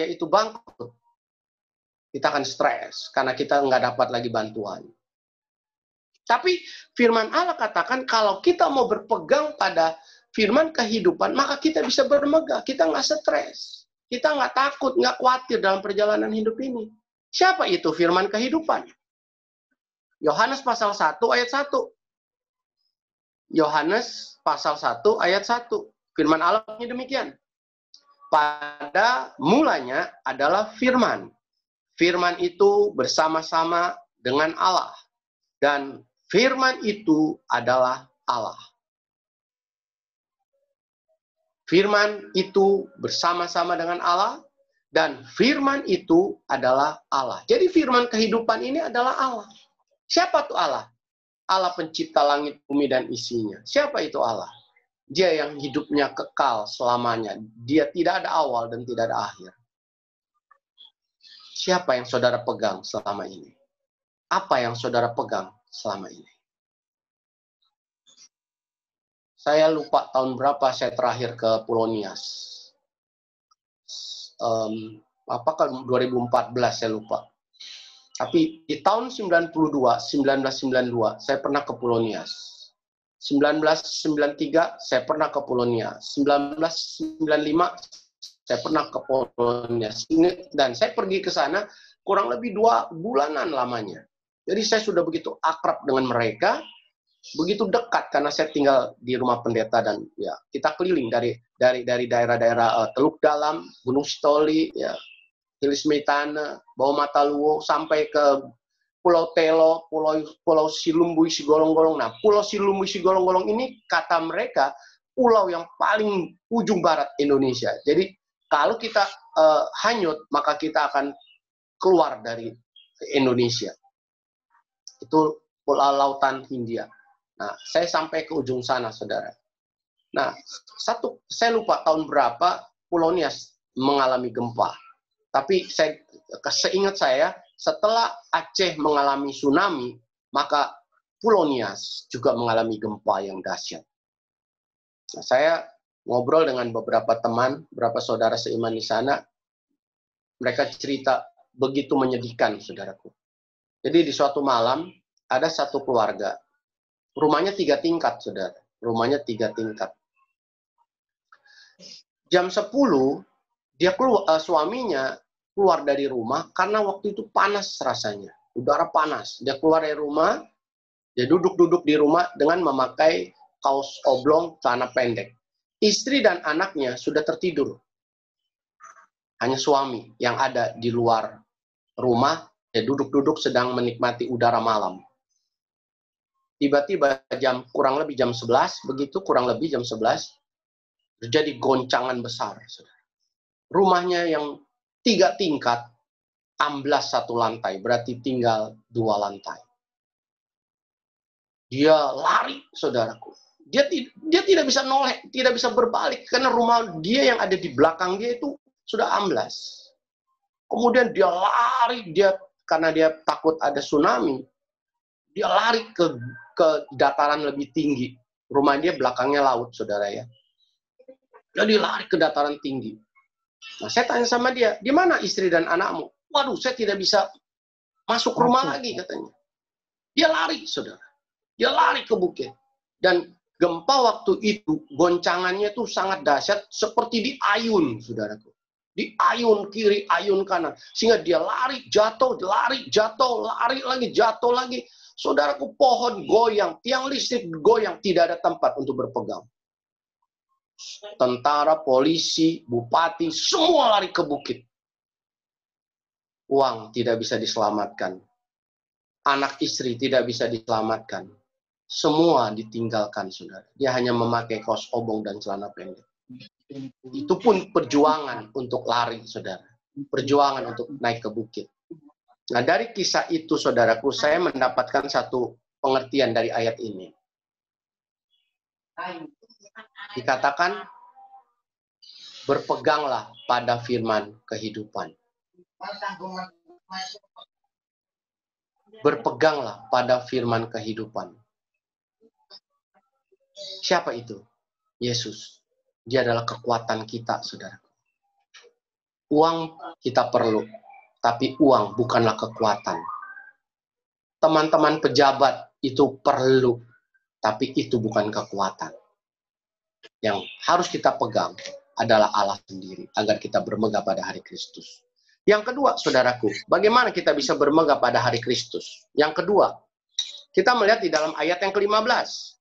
[SPEAKER 11] itu bangkrut, kita akan stres karena kita nggak dapat lagi bantuan. Tapi firman Allah katakan kalau kita mau berpegang pada firman kehidupan, maka kita bisa bermegah, kita nggak stres, kita nggak takut, nggak khawatir dalam perjalanan hidup ini. Siapa itu firman kehidupan? Yohanes pasal 1 ayat 1. Yohanes pasal 1 ayat 1. Firman Allah demikian. Pada mulanya adalah firman. Firman itu bersama-sama dengan Allah. Dan firman itu adalah Allah. Firman itu bersama-sama dengan Allah. Dan firman itu adalah Allah. Jadi firman kehidupan ini adalah Allah. Siapa tuh Allah? Allah pencipta langit, bumi, dan isinya. Siapa itu Allah? Dia yang hidupnya kekal selamanya. Dia tidak ada awal dan tidak ada akhir. Siapa yang saudara pegang selama ini? Apa yang saudara pegang selama ini? Saya lupa tahun berapa saya terakhir ke Pulau Nias. Apakah 2014 saya lupa. Tapi di tahun 1992, saya pernah ke Pulau Nias. 1993, saya pernah ke Pulau Nias. 1995, saya pernah ke Pulau Nias. Dan saya pergi ke sana kurang lebih 2 bulanan lamanya. Jadi saya sudah begitu akrab dengan mereka, begitu dekat karena saya tinggal di rumah pendeta dan ya kita keliling dari daerah-daerah Teluk Dalam, Gunung Sitoli, ya. Hilis Metana, Bawah Mataluo, sampai ke Pulau Telo, Pulau Silumbu, Sigolong-golong. Nah, Pulau Silumbu, Sigolong-golong ini kata mereka pulau yang paling ujung barat Indonesia. Jadi kalau kita hanyut, maka kita akan keluar dari Indonesia. Itu Pulau Lautan Hindia. Nah, saya sampai ke ujung sana, saudara. Nah, saya lupa tahun berapa Pulau Nias mengalami gempa. Tapi seingat saya, setelah Aceh mengalami tsunami, maka Pulau Nias juga mengalami gempa yang dahsyat. Nah, saya ngobrol dengan beberapa teman, beberapa saudara seiman di sana. Mereka cerita begitu menyedihkan, saudaraku. Jadi di suatu malam, ada satu keluarga. Rumahnya 3 tingkat, saudara. Rumahnya 3 tingkat. Jam 10, dia suaminya keluar dari rumah karena waktu itu panas rasanya, udara panas. Dia keluar dari rumah, dia duduk-duduk di rumah dengan memakai kaos oblong, celana pendek. Istri dan anaknya sudah tertidur. Hanya suami yang ada di luar rumah, dia duduk-duduk sedang menikmati udara malam. tiba-tiba kurang lebih jam 11, begitu kurang lebih jam 11, terjadi goncangan besar. Rumahnya yang 3 tingkat, amblas 1 lantai, berarti tinggal 2 lantai. Dia lari, saudaraku. Dia tidak bisa noleh, tidak bisa berbalik, karena rumah dia yang ada di belakang dia itu sudah amblas. Kemudian dia lari, karena dia takut ada tsunami, dia lari ke dataran lebih tinggi. Rumah dia belakangnya laut, saudara ya. Jadi lari ke dataran tinggi. Nah, saya tanya sama dia, di mana istri dan anakmu? Waduh, saya tidak bisa masuk rumah lagi, katanya. Dia lari, saudara. Dia lari ke bukit. Dan gempa waktu itu, goncangannya itu sangat dahsyat, seperti di ayun, saudaraku. Di ayun kiri, ayun kanan. Sehingga dia lari, jatuh, lari, jatuh, lari lagi, jatuh lagi. Saudaraku, pohon goyang, tiang listrik goyang, tidak ada tempat untuk berpegang. Tentara, polisi, bupati, semua lari ke bukit. Uang tidak bisa diselamatkan. Anak istri tidak bisa diselamatkan. Semua ditinggalkan, saudara. Dia hanya memakai kaos obong dan celana pendek. Itu pun perjuangan untuk lari, saudara. Perjuangan untuk naik ke bukit. Nah, dari kisah itu, saudaraku, saya mendapatkan satu pengertian dari ayat ini. Dikatakan, berpeganglah pada firman kehidupan. Berpeganglah pada firman kehidupan. Siapa itu? Yesus. Dia adalah kekuatan kita, saudara. Uang kita perlu, tapi uang bukanlah kekuatan. Teman-teman pejabat itu perlu, tapi itu bukan kekuatan. Yang harus kita pegang adalah Allah sendiri, agar kita bermegah pada hari Kristus. Yang kedua, saudaraku, bagaimana kita bisa bermegah pada hari Kristus? Yang kedua, kita melihat di dalam ayat yang ke-15.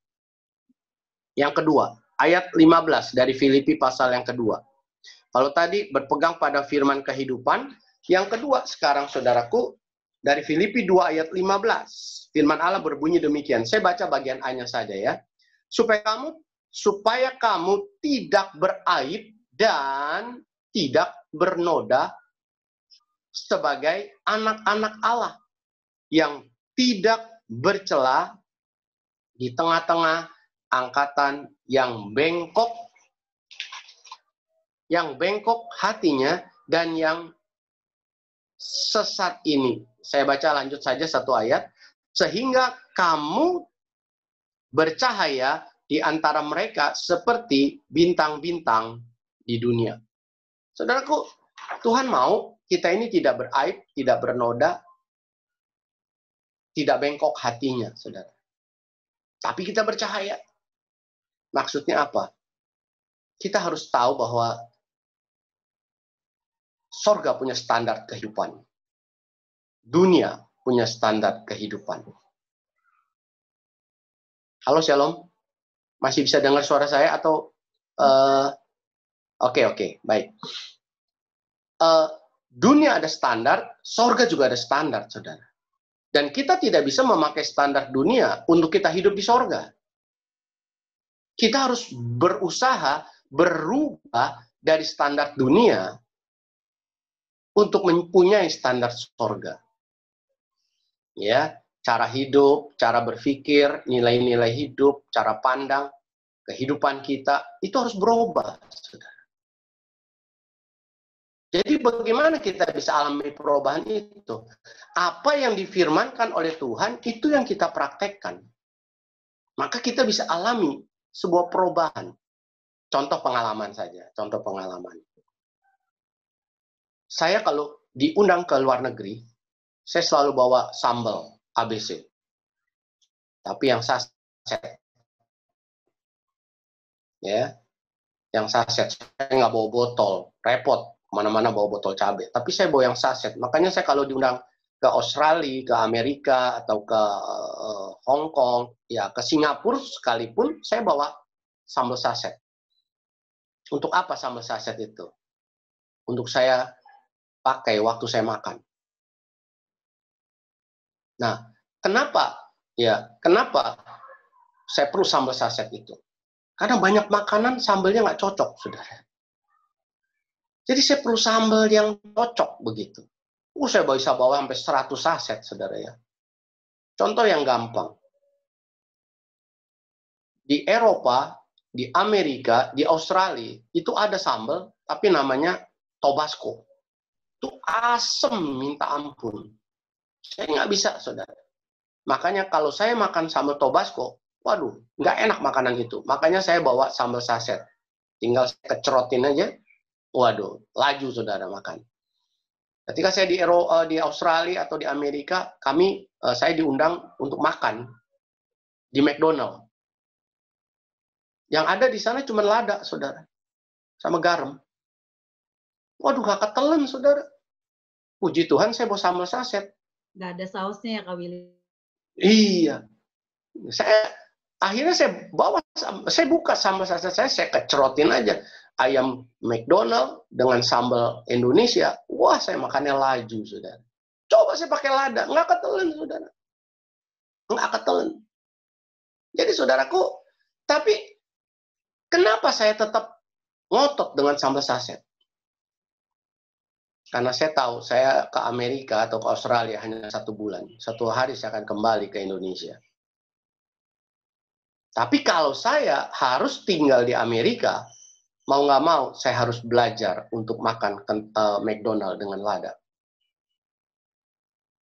[SPEAKER 11] Yang kedua, ayat 15 dari Filipi pasal yang kedua. Kalau tadi berpegang pada firman kehidupan, yang kedua sekarang, saudaraku, dari Filipi 2 ayat 15. Firman Allah berbunyi demikian. Saya baca bagian A-nya saja ya. Supaya kamu tidak beraib dan tidak bernoda sebagai anak-anak Allah yang tidak bercela di tengah-tengah angkatan yang bengkok hatinya dan yang sesat ini. Saya baca lanjut saja satu ayat. Sehingga kamu bercahaya di antara mereka seperti bintang-bintang di dunia. Saudaraku, Tuhan mau kita ini tidak beraib, tidak bernoda, tidak bengkok hatinya, saudara. Tapi kita bercahaya. Maksudnya apa? Kita harus tahu bahwa sorga punya standar kehidupan. Dunia punya standar kehidupan. Halo, Shalom. Masih bisa dengar suara saya atau Oke, baik. Dunia ada standar, sorga juga ada standar, saudara. Dan kita tidak bisa memakai standar dunia untuk kita hidup di sorga. Kita harus berusaha berubah dari standar dunia untuk mempunyai standar sorga. Ya, cara hidup, cara berpikir, nilai-nilai hidup, cara pandang, kehidupan kita, itu harus berubah, saudara. Jadi bagaimana kita bisa alami perubahan itu? Apa yang difirmankan oleh Tuhan, itu yang kita praktekkan. Maka kita bisa alami sebuah perubahan. Contoh pengalaman saja, contoh pengalaman. Saya kalau diundang ke luar negeri, saya selalu bawa sambal ABC. Tapi yang saset. Ya, yang saset. Saya nggak bawa botol, repot. Mana-mana bawa botol cabai. Tapi saya bawa yang saset. Makanya saya kalau diundang ke Australia, ke Amerika, atau ke Hong Kong, ya ke Singapura sekalipun, saya bawa sambal saset. Untuk apa sambal saset itu? Untuk saya pakai waktu saya makan. Nah, kenapa Ya, kenapa saya perlu sambal saset itu? Karena banyak makanan sambalnya nggak cocok, saudara. Jadi saya perlu sambal yang cocok begitu. Saya bisa bawa sampai 100 saset, saudara ya. Contoh yang gampang. Di Eropa, di Amerika, di Australia, itu ada sambal, tapi namanya Tabasco. Itu asem minta ampun. Saya nggak bisa, saudara. Makanya kalau saya makan sambal Tabasco, waduh, nggak enak makanan itu. Makanya saya bawa sambal saset. Tinggal saya kecerotin aja, waduh, laju saudara makan. Ketika saya di Australia atau di Amerika, saya diundang untuk makan di McDonald. Yang ada di sana cuma lada, saudara, sama garam. Waduh, gak ketelan, saudara. Puji Tuhan, saya bawa sambal saset.
[SPEAKER 2] Nggak ada sausnya ya, Kak Willy?
[SPEAKER 11] Iya. Akhirnya saya buka sambal saset saya kecerotin aja. Ayam McDonald dengan sambal Indonesia. Wah, saya makannya laju, saudara. Coba saya pakai lada, nggak ketelan, saudara. Nggak ketelan. Jadi, saudaraku, tapi kenapa saya tetap ngotot dengan sambal saset? Karena saya tahu, saya ke Amerika atau ke Australia hanya 1 bulan. 1 hari saya akan kembali ke Indonesia. Tapi kalau saya harus tinggal di Amerika, mau nggak mau, saya harus belajar untuk makan McDonald dengan lada.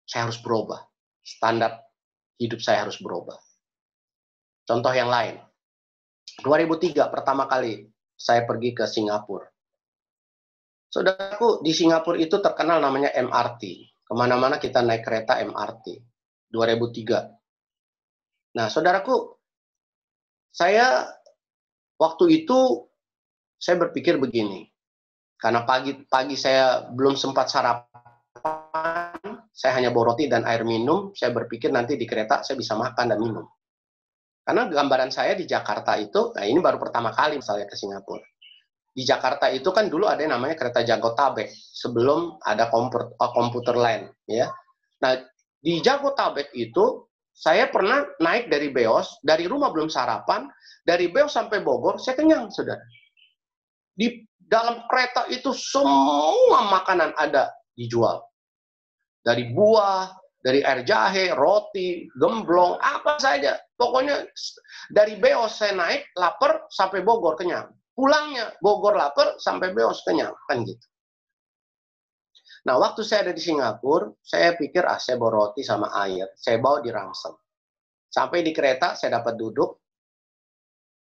[SPEAKER 11] Saya harus berubah. Standar hidup saya harus berubah. Contoh yang lain. 2003 pertama kali saya pergi ke Singapura. Saudaraku, di Singapura itu terkenal namanya MRT. Kemana-mana kita naik kereta MRT. 2003. Nah, saudaraku, waktu itu saya berpikir begini. Karena pagi saya belum sempat sarapan, saya hanya bawa roti dan air minum. Saya berpikir nanti di kereta saya bisa makan dan minum. Karena gambaran saya di Jakarta itu, nah ini baru pertama kali misalnya ke Singapura. Di Jakarta itu kan dulu ada yang namanya kereta Jabodetabek sebelum ada komuter lain, ya. Nah, di Jabodetabek itu saya pernah naik dari Beos, dari rumah belum sarapan, dari Beos sampai Bogor, saya kenyang, saudara. Di dalam kereta itu semua makanan ada dijual. Dari buah, dari air jahe, roti, gemblong, apa saja. Pokoknya dari Beos saya naik, lapar, sampai Bogor kenyang. Pulangnya Bogor lapar, sampai Beos kenyang. Kan gitu. Nah, waktu saya ada di Singapura, saya pikir, saya bawa roti sama air. Saya bawa di rangsel. Sampai di kereta, saya dapat duduk.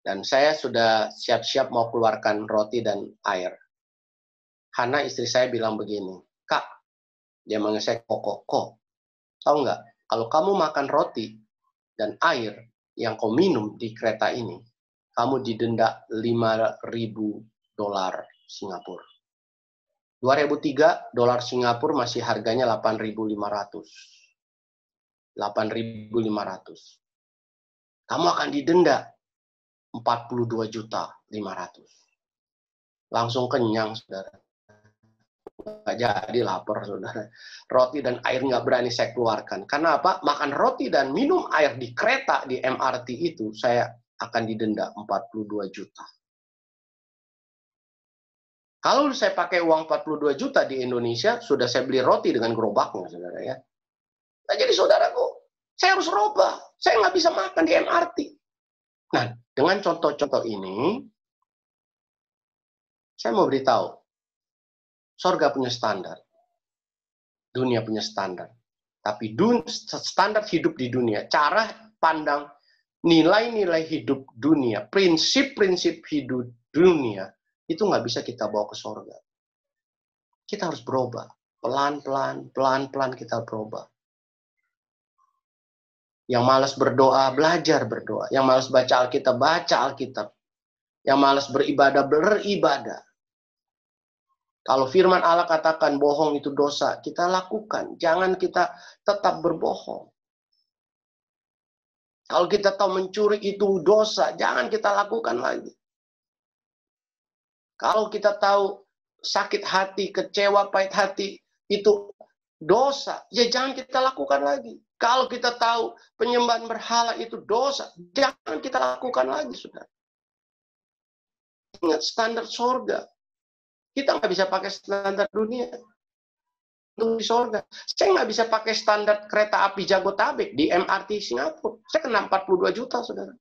[SPEAKER 11] Dan saya sudah siap-siap mau keluarkan roti dan air. Karena istri saya bilang begini, Kak, dia manggil saya kok. Tahu nggak, kalau kamu makan roti dan air yang kau minum di kereta ini, kamu didenda $5.000 Singapura. 2003, dolar Singapura masih harganya 8.500. 8.500. Kamu akan didenda 42.500.000. Langsung kenyang, saudara. Nggak jadi lapar, saudara. Roti dan air nggak berani saya keluarkan. Karena apa? Makan roti dan minum air di kereta, di MRT itu, saya akan didenda 42 juta. Kalau saya pakai uang 42 juta di Indonesia, sudah saya beli roti dengan gerobaknya, saudara ya. Nah, jadi saudaraku, saya harus rubah. Saya nggak bisa makan di MRT. Nah, dengan contoh-contoh ini, saya mau beritahu, sorga punya standar, dunia punya standar. Tapi standar hidup di dunia, cara pandang, nilai-nilai hidup dunia, prinsip-prinsip hidup dunia, itu nggak bisa kita bawa ke sorga. Kita harus berubah. Pelan-pelan kita berubah. Yang malas berdoa, belajar berdoa. Yang malas baca Alkitab, baca Alkitab. Yang malas beribadah, beribadah. Kalau firman Allah katakan bohong itu dosa, kita lakukan. Jangan kita tetap berbohong. Kalau kita tahu mencuri itu dosa, jangan kita lakukan lagi. Kalau kita tahu sakit hati, kecewa, pahit hati, itu dosa, ya jangan kita lakukan lagi. Kalau kita tahu penyembahan berhala itu dosa, jangan kita lakukan lagi, saudara. Ingat standar sorga. Kita nggak bisa pakai standar dunia untuk di sorga. Saya nggak bisa pakai standar kereta api Jabodetabek di MRT Singapura. Saya kena 42 juta, saudara.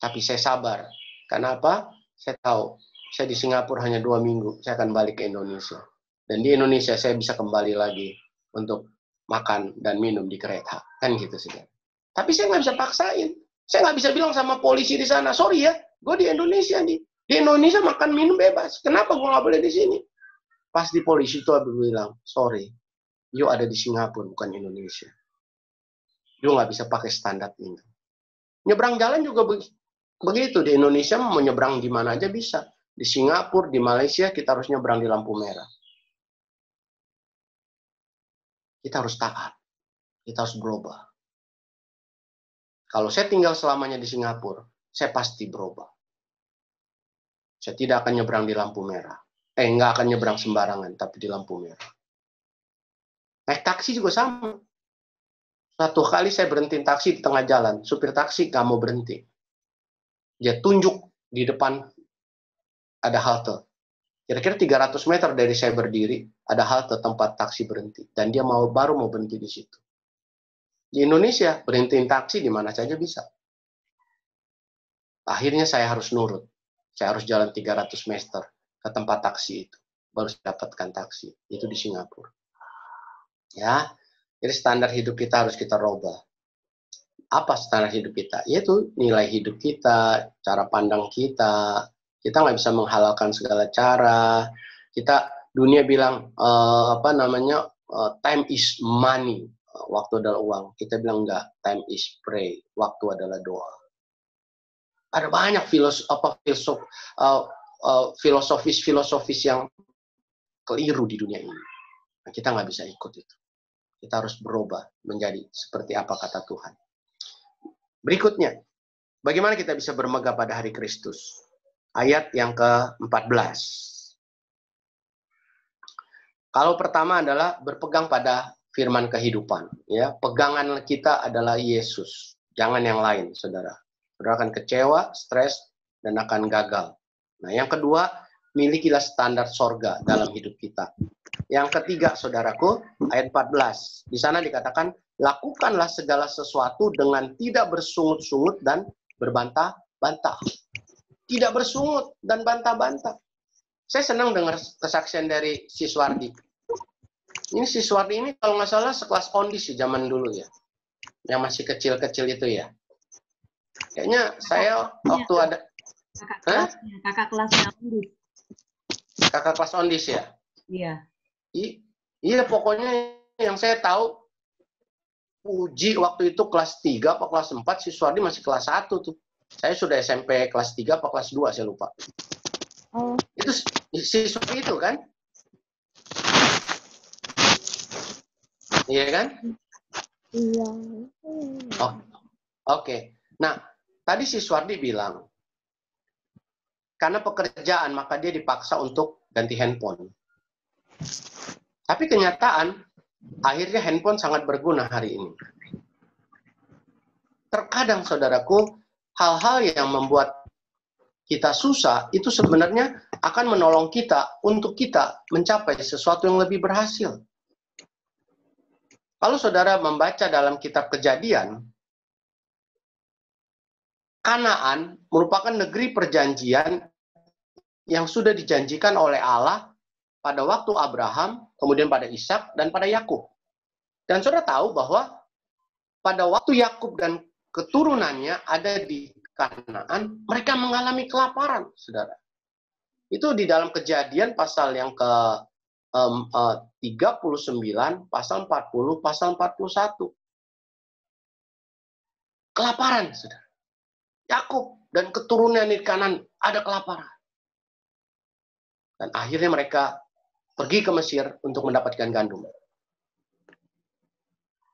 [SPEAKER 11] Tapi saya sabar. Kenapa? Saya tahu, saya di Singapura hanya 2 minggu, saya akan balik ke Indonesia. Dan di Indonesia saya bisa kembali lagi untuk makan dan minum di kereta. Kan gitu, saudara. Tapi saya nggak bisa paksain. Saya nggak bisa bilang sama polisi di sana, sorry ya, gue di Indonesia nih. Di Indonesia makan minum bebas. Kenapa gue nggak boleh di sini? Pas di polisi itu bilang, sorry, you ada di Singapura, bukan Indonesia. You nggak bisa pakai standar ini. Nyebrang jalan juga begitu. Di Indonesia mau nyebrang di mana aja bisa. Di Singapura, di Malaysia, kita harus nyebrang di lampu merah. Kita harus taat. Kita harus berubah. Kalau saya tinggal selamanya di Singapura, saya pasti berubah. Saya tidak akan nyebrang di lampu merah. Nggak akan nyebrang sembarangan, tapi di lampu merah. Naik taksi juga sama. Satu kali saya berhentiin taksi di tengah jalan. Supir taksi nggak mau berhenti. Dia tunjuk di depan ada halte. Kira-kira 300 meter dari saya berdiri, ada halte tempat taksi berhenti. Dan dia baru mau berhenti di situ. Di Indonesia, berhentiin taksi di mana saja bisa. Akhirnya saya harus nurut. Saya harus jalan 300 meter ke tempat taksi itu. Baru saya dapatkan taksi. Itu di Singapura. Ya, jadi standar hidup kita harus kita rubah. Apa standar hidup kita? Yaitu nilai hidup kita, cara pandang kita. Kita nggak bisa menghalalkan segala cara. Dunia bilang, time is money. Waktu adalah uang. Kita bilang enggak, time is pray. Waktu adalah doa. Ada banyak filosofis yang keliru di dunia ini. Nah, kita nggak bisa ikut itu. Kita harus berubah menjadi seperti apa kata Tuhan. Berikutnya, bagaimana kita bisa bermegah pada hari Kristus? Ayat yang ke-14. Kalau pertama adalah berpegang pada firman kehidupan. Ya, pegangan kita adalah Yesus. Jangan yang lain, saudara. Saudara akan kecewa, stres, dan akan gagal. Nah, yang kedua, milikilah standar sorga dalam hidup kita. Yang ketiga, saudaraku, ayat 14. Di sana dikatakan, lakukanlah segala sesuatu dengan tidak bersungut-sungut dan berbantah-bantah. Tidak bersungut dan bantah-bantah. Saya senang dengar kesaksian dari Siswardi. Ini Siswardi ini kalau nggak salah sekelas Ondis zaman dulu ya. Yang masih kecil-kecil itu ya. Kayaknya saya waktu ada...
[SPEAKER 2] Kakak kelasnya Ondis.
[SPEAKER 11] Kakak kelas Ondis ya?
[SPEAKER 2] Iya.
[SPEAKER 11] Iya, pokoknya yang saya tahu, Puji waktu itu kelas 3 apa kelas 4, Siswardi masih kelas 1 tuh. Saya sudah SMP kelas 3 apa kelas 2, saya lupa.
[SPEAKER 1] Oh.
[SPEAKER 11] Itu Siswardi itu kan? Iya kan?
[SPEAKER 1] Iya.
[SPEAKER 11] Oh, oke. Nah, tadi Siswardi bilang, karena pekerjaan maka dia dipaksa untuk ganti handphone. Tapi kenyataan, akhirnya handphone sangat berguna hari ini. Terkadang, saudaraku, hal-hal yang membuat kita susah, itu sebenarnya akan menolong kita untuk kita mencapai sesuatu yang lebih berhasil. Kalau saudara membaca dalam kitab Kejadian, Kanaan merupakan negeri perjanjian yang sudah dijanjikan oleh Allah pada waktu Abraham, kemudian pada Ishak, dan pada Yakub. Dan saudara tahu bahwa pada waktu Yakub dan keturunannya ada di Kanaan, mereka mengalami kelaparan, saudara. Itu di dalam Kejadian pasal yang ke 39, pasal 40, pasal 41. Kelaparan, saudara. Yakub dan keturunan di Kanaan ada kelaparan. Dan akhirnya mereka pergi ke Mesir untuk mendapatkan gandum.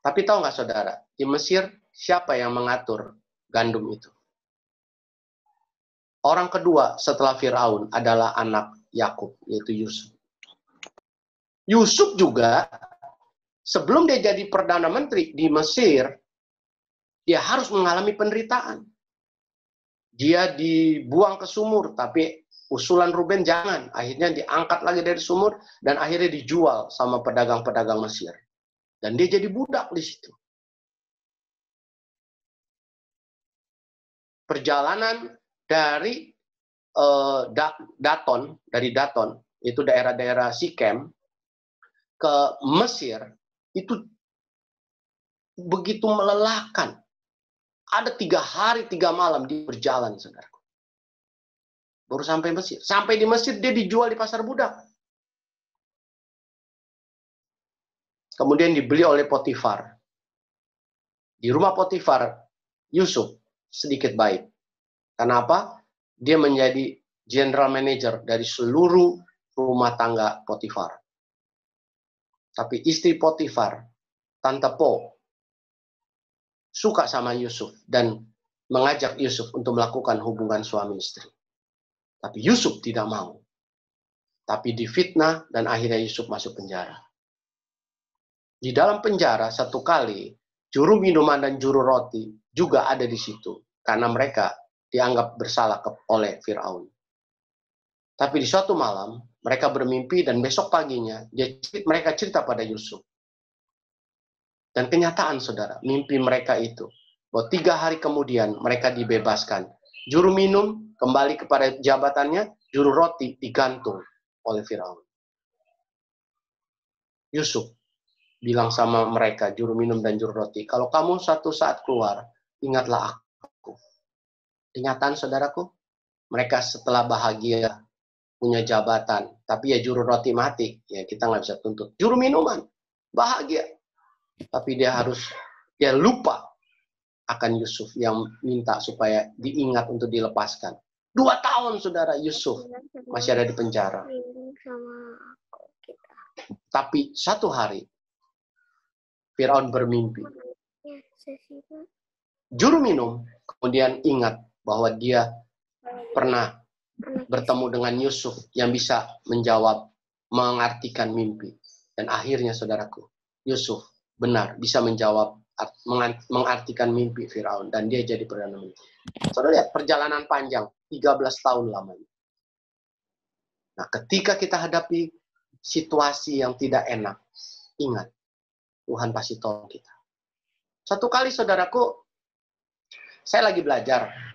[SPEAKER 11] Tapi tahu nggak saudara, di Mesir siapa yang mengatur gandum itu? Orang kedua setelah Firaun adalah anak Yakub, yaitu Yusuf. Yusuf juga sebelum dia jadi Perdana Menteri di Mesir, dia harus mengalami penderitaan. Dia dibuang ke sumur, tapi usulan Ruben jangan. Akhirnya diangkat lagi dari sumur, dan akhirnya dijual sama pedagang-pedagang Mesir. Dan dia jadi budak di situ. Perjalanan dari Daton, itu daerah-daerah Sikem, ke Mesir, itu begitu melelahkan. Ada 3 hari 3 malam dia berjalan, saudaraku. Baru sampai Mesir. Sampai di Mesir dia dijual di pasar budak. Kemudian dibeli oleh Potifar. Di rumah Potifar, Yusuf sedikit baik. Kenapa? Dia menjadi general manager dari seluruh rumah tangga Potifar. Tapi istri Potifar, Tante Po, suka sama Yusuf dan mengajak Yusuf untuk melakukan hubungan suami istri. Tapi Yusuf tidak mau. Tapi difitnah dan akhirnya Yusuf masuk penjara. Di dalam penjara satu kali, juru minuman dan juru roti juga ada di situ. Karena mereka dianggap bersalah oleh Firaun. Tapi di suatu malam, mereka bermimpi dan besok paginya mereka cerita pada Yusuf. Dan kenyataan, saudara, mimpi mereka itu, bahwa 3 hari kemudian mereka dibebaskan. Juru minum kembali kepada jabatannya, juru roti digantung oleh Firaun. Yusuf bilang sama mereka, juru minum dan juru roti, kalau kamu suatu saat keluar, ingatlah aku. Kenyataan, saudaraku, mereka setelah bahagia, punya jabatan, tapi ya juru roti mati, ya kita nggak bisa tuntut. Juru minuman, bahagia, tapi dia lupa akan Yusuf yang minta supaya diingat untuk dilepaskan. 2 tahun, saudara, Yusuf masih ada di penjara. Tapi satu hari, Firaun bermimpi. Juru minum kemudian ingat bahwa dia pernah bertemu dengan Yusuf yang bisa menjawab, mengartikan mimpi. Dan akhirnya, saudaraku, Yusuf benar bisa menjawab, mengartikan mimpi Firaun. Dan dia jadi Perdana Menteri. Saudara lihat, perjalanan panjang, 13 tahun lamanya. Nah, ketika kita hadapi situasi yang tidak enak, ingat, Tuhan pasti tolong kita. Satu kali, saudaraku, saya lagi belajar.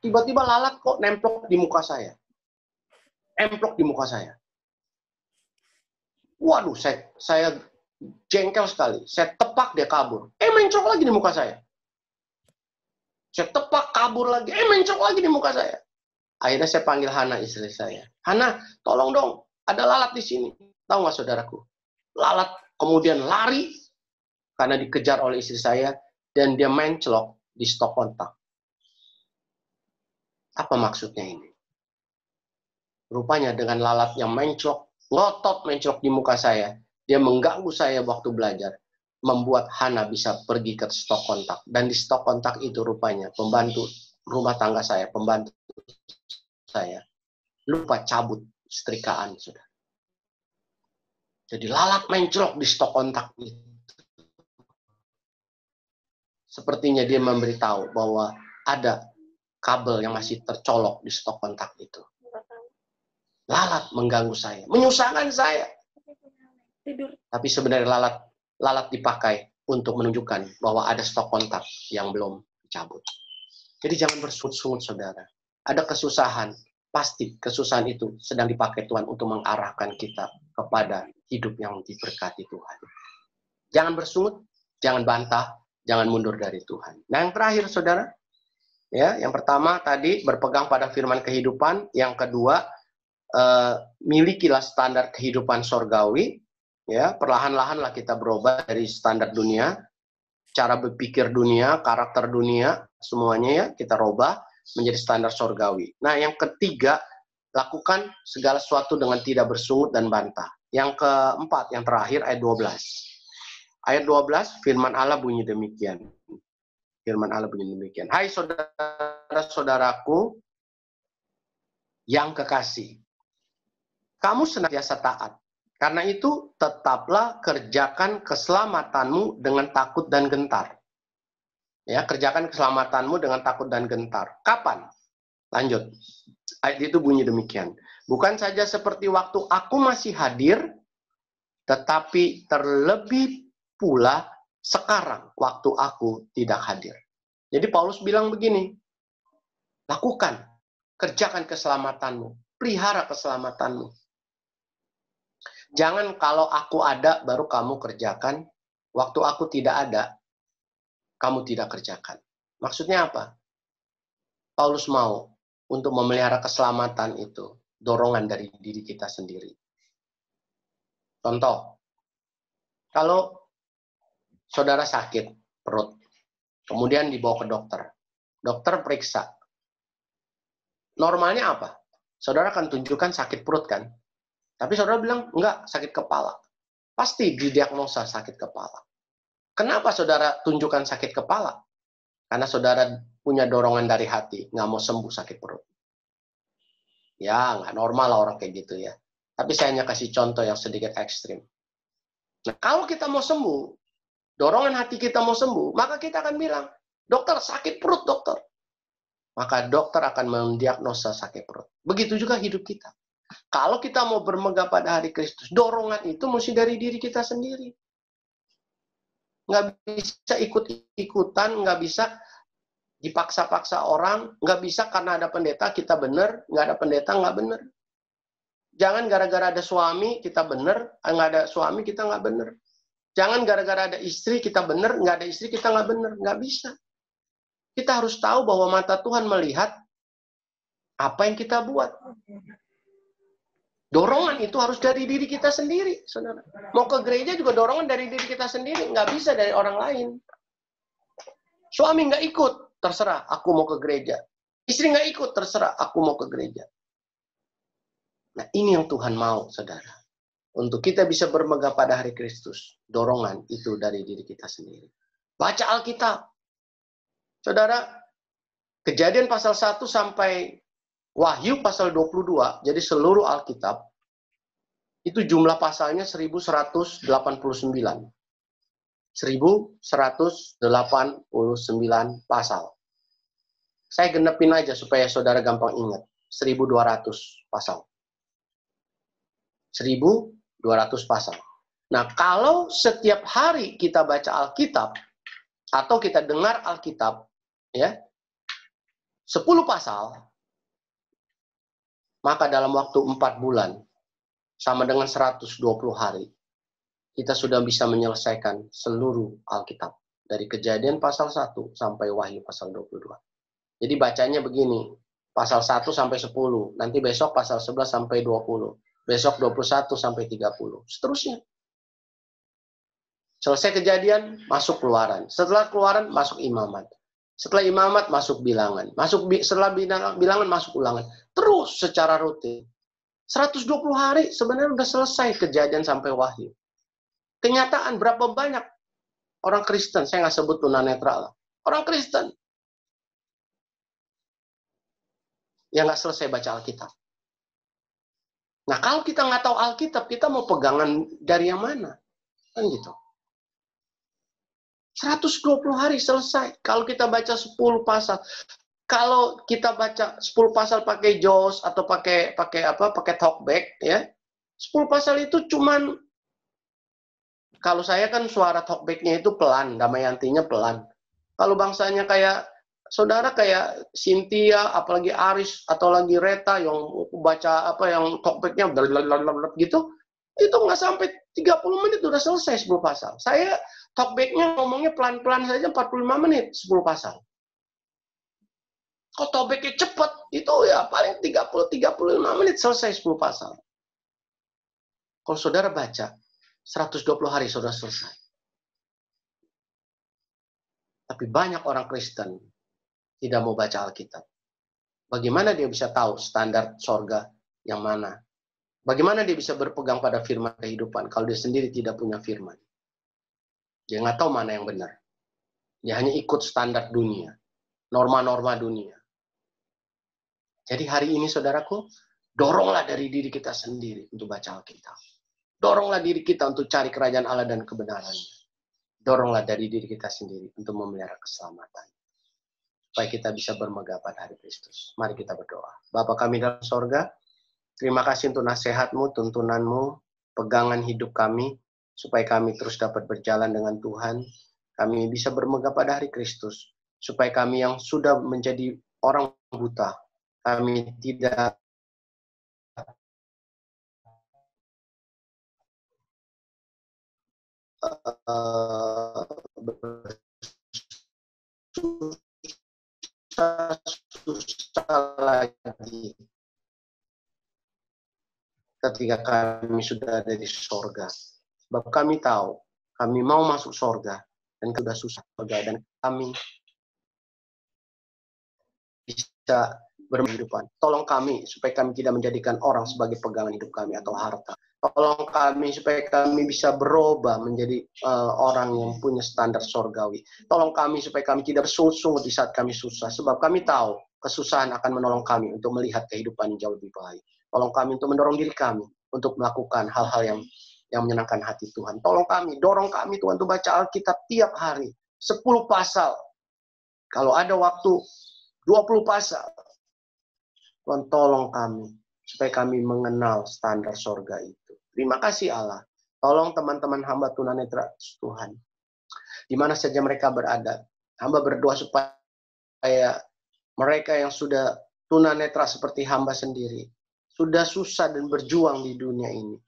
[SPEAKER 11] Tiba-tiba lalat kok nemplok di muka saya. Emplok di muka saya. Waduh, saya jengkel sekali. Saya tepak, dia kabur. Mencok lagi di muka saya. Saya tepak, kabur lagi. Mencok lagi di muka saya. Akhirnya saya panggil Hana, istri saya. Hana, tolong dong. Ada lalat di sini. Tahu nggak, saudaraku? Lalat kemudian lari karena dikejar oleh istri saya. Dan dia menclok di stop kontak. Apa maksudnya ini? Rupanya dengan lalat yang menclok, ngotot menclok di muka saya, dia mengganggu saya waktu belajar, membuat Hana bisa pergi ke stok kontak. Dan di stok kontak itu rupanya pembantu rumah tangga saya, pembantu saya, lupa cabut setrikaan, sudah. Jadi lalat menclok di stok kontak itu. Sepertinya dia memberitahu bahwa ada kabel yang masih tercolok di stok kontak itu. Lalat mengganggu saya, menyusahkan saya. Tapi sebenarnya lalat dipakai untuk menunjukkan bahwa ada stok kontak yang belum dicabut. Jadi jangan bersungut-sungut, saudara. Ada kesusahan, pasti kesusahan itu sedang dipakai Tuhan untuk mengarahkan kita kepada hidup yang diberkati Tuhan. Jangan bersungut, jangan bantah, jangan mundur dari Tuhan. Nah, yang terakhir, saudara, ya, yang pertama tadi berpegang pada firman kehidupan, yang kedua milikilah standar kehidupan sorgawi, ya, perlahan-lahanlah kita berubah dari standar dunia, cara berpikir dunia, karakter dunia, semuanya ya kita rubah menjadi standar sorgawi. Nah, yang ketiga, lakukan segala sesuatu dengan tidak bersungut dan bantah. Yang keempat, yang terakhir, ayat 12. Ayat 12, firman Allah bunyi demikian. Firman Allah bunyi demikian. Hai saudara-saudaraku yang kekasih, kamu senantiasa taat Karena itu, tetaplah kerjakan keselamatanmu dengan takut dan gentar. Ya, kerjakan keselamatanmu dengan takut dan gentar. Kapan? Lanjut. Ayat itu bunyi demikian. Bukan saja seperti waktu aku masih hadir, tetapi terlebih pula sekarang waktu aku tidak hadir. Jadi Paulus bilang begini, lakukan, kerjakan keselamatanmu, pelihara keselamatanmu. Jangan kalau aku ada baru kamu kerjakan, waktu aku tidak ada, kamu tidak kerjakan. Maksudnya apa? Paulus mau untuk memelihara keselamatan itu, dorongan dari diri kita sendiri. Contoh, kalau saudara sakit perut, kemudian dibawa ke dokter. Dokter periksa. Normalnya apa? Saudara akan tunjukkan sakit perut kan? Tapi saudara bilang, enggak, sakit kepala. Pasti didiagnosa sakit kepala. Kenapa saudara tunjukkan sakit kepala? Karena saudara punya dorongan dari hati, nggak mau sembuh sakit perut. Ya, nggak normal lah orang kayak gitu ya. Tapi saya hanya kasih contoh yang sedikit ekstrim. Nah, kalau kita mau sembuh, dorongan hati kita mau sembuh, maka kita akan bilang, dokter, sakit perut, dokter. Maka dokter akan mendiagnosa sakit perut. Begitu juga hidup kita. Kalau kita mau bermegah pada hari Kristus, dorongan itu mesti dari diri kita sendiri. Nggak bisa ikut-ikutan, nggak bisa dipaksa-paksa orang, nggak bisa karena ada pendeta kita benar, nggak ada pendeta nggak benar. Jangan gara-gara ada suami kita benar, nggak ada suami kita nggak benar. Jangan gara-gara ada istri kita benar, nggak ada istri kita nggak benar, nggak bisa. Kita harus tahu bahwa mata Tuhan melihat apa yang kita buat. Dorongan itu harus dari diri kita sendiri, saudara. Mau ke gereja juga dorongan dari diri kita sendiri, nggak bisa dari orang lain. Suami nggak ikut, terserah, aku mau ke gereja. Istri nggak ikut, terserah, aku mau ke gereja. Nah, ini yang Tuhan mau, saudara. Untuk kita bisa bermegah pada hari Kristus, dorongan itu dari diri kita sendiri. Baca Alkitab. Saudara, Kejadian pasal 1 sampai Wahyu pasal 22, jadi seluruh Alkitab, itu jumlah pasalnya 1189. 1189 pasal. Saya genepin aja supaya saudara gampang ingat. 1200 pasal. 1200 pasal. Nah, kalau setiap hari kita baca Alkitab, atau kita dengar Alkitab, ya, 10 pasal, maka dalam waktu 4 bulan, sama dengan 120 hari, kita sudah bisa menyelesaikan seluruh Alkitab. Dari Kejadian pasal 1 sampai Wahyu pasal 22. Jadi bacanya begini, pasal 1 sampai 10, nanti besok pasal 11 sampai 20, besok 21 sampai 30, seterusnya. Selesai Kejadian, masuk Keluaran. Setelah Keluaran, masuk Imamat. Setelah Imamat, masuk Bilangan. Setelah Bilangan, masuk Ulangan. Terus secara rutin. 120 hari sebenarnya udah selesai Kejadian sampai Wahyu. Kenyataan berapa banyak orang Kristen, saya nggak sebut tunanetra lah. Orang Kristen yang nggak selesai baca Alkitab. Nah, kalau kita nggak tahu Alkitab, kita mau pegangan dari yang mana? Kan gitu. 120 hari selesai. Kalau kita baca 10 pasal. Kalau kita baca 10 pasal pakai JOS atau pakai talkback, ya. 10 pasal itu cuman, kalau saya kan suara talkbacknya itu pelan, Damayantinya pelan. Kalau bangsanya kayak saudara kayak Cynthia, apalagi Aris atau lagi Reta yang baca yang talkbacknya gitu, itu nggak sampai 30 menit udah selesai 10 pasal. Saya talkbacknya ngomongnya pelan-pelan saja 45 menit 10 pasal. Kalau talkbacknya cepat, itu ya paling 30-35 menit selesai 10 pasal. Kalau saudara baca, 120 hari sudah selesai. Tapi banyak orang Kristen tidak mau baca Alkitab. Bagaimana dia bisa tahu standar sorga yang mana? Bagaimana dia bisa berpegang pada firman kehidupan kalau dia sendiri tidak punya firman? Dia nggak tahu mana yang benar. Dia hanya ikut standar dunia, norma-norma dunia. Jadi hari ini, saudaraku, doronglah dari diri kita sendiri untuk baca Alkitab. Doronglah diri kita untuk cari kerajaan Allah dan kebenarannya. Doronglah dari diri kita sendiri untuk memelihara keselamatan. Supaya kita bisa bermegah pada hari Kristus. Mari kita berdoa. Bapa kami dalam sorga, terima kasih untuk nasihat-Mu, tuntunan-Mu, pegangan hidup kami, supaya kami terus dapat berjalan dengan Tuhan. Kami bisa bermegah pada hari Kristus. Supaya kami yang sudah menjadi orang buta, kami tidak susah lagi ketika kami sudah ada di sorga. Sebab kami tahu, kami mau masuk sorga, dan sudah susah sorga, dan kami bisa berkehidupan. Tolong kami, supaya kami tidak menjadikan orang sebagai pegangan hidup kami atau harta. Tolong kami, supaya kami bisa berubah menjadi orang yang punya standar sorgawi. Tolong kami, supaya kami tidak bersungut-sungut di saat kami susah. Sebab kami tahu, kesusahan akan menolong kami untuk melihat kehidupan yang jauh lebih baik. Tolong kami untuk mendorong diri kami untuk melakukan hal-hal yang menyenangkan hati Tuhan. Tolong kami, dorong kami Tuhan untuk baca Alkitab tiap hari. 10 pasal. Kalau ada waktu, 20 pasal. Tuhan tolong kami, supaya kami mengenal standar sorga itu. Terima kasih Allah. Tolong teman-teman hamba tunanetra Tuhan. Di mana saja mereka berada. Hamba berdoa supaya mereka yang sudah tunanetra seperti hamba sendiri, sudah susah dan berjuang di dunia ini.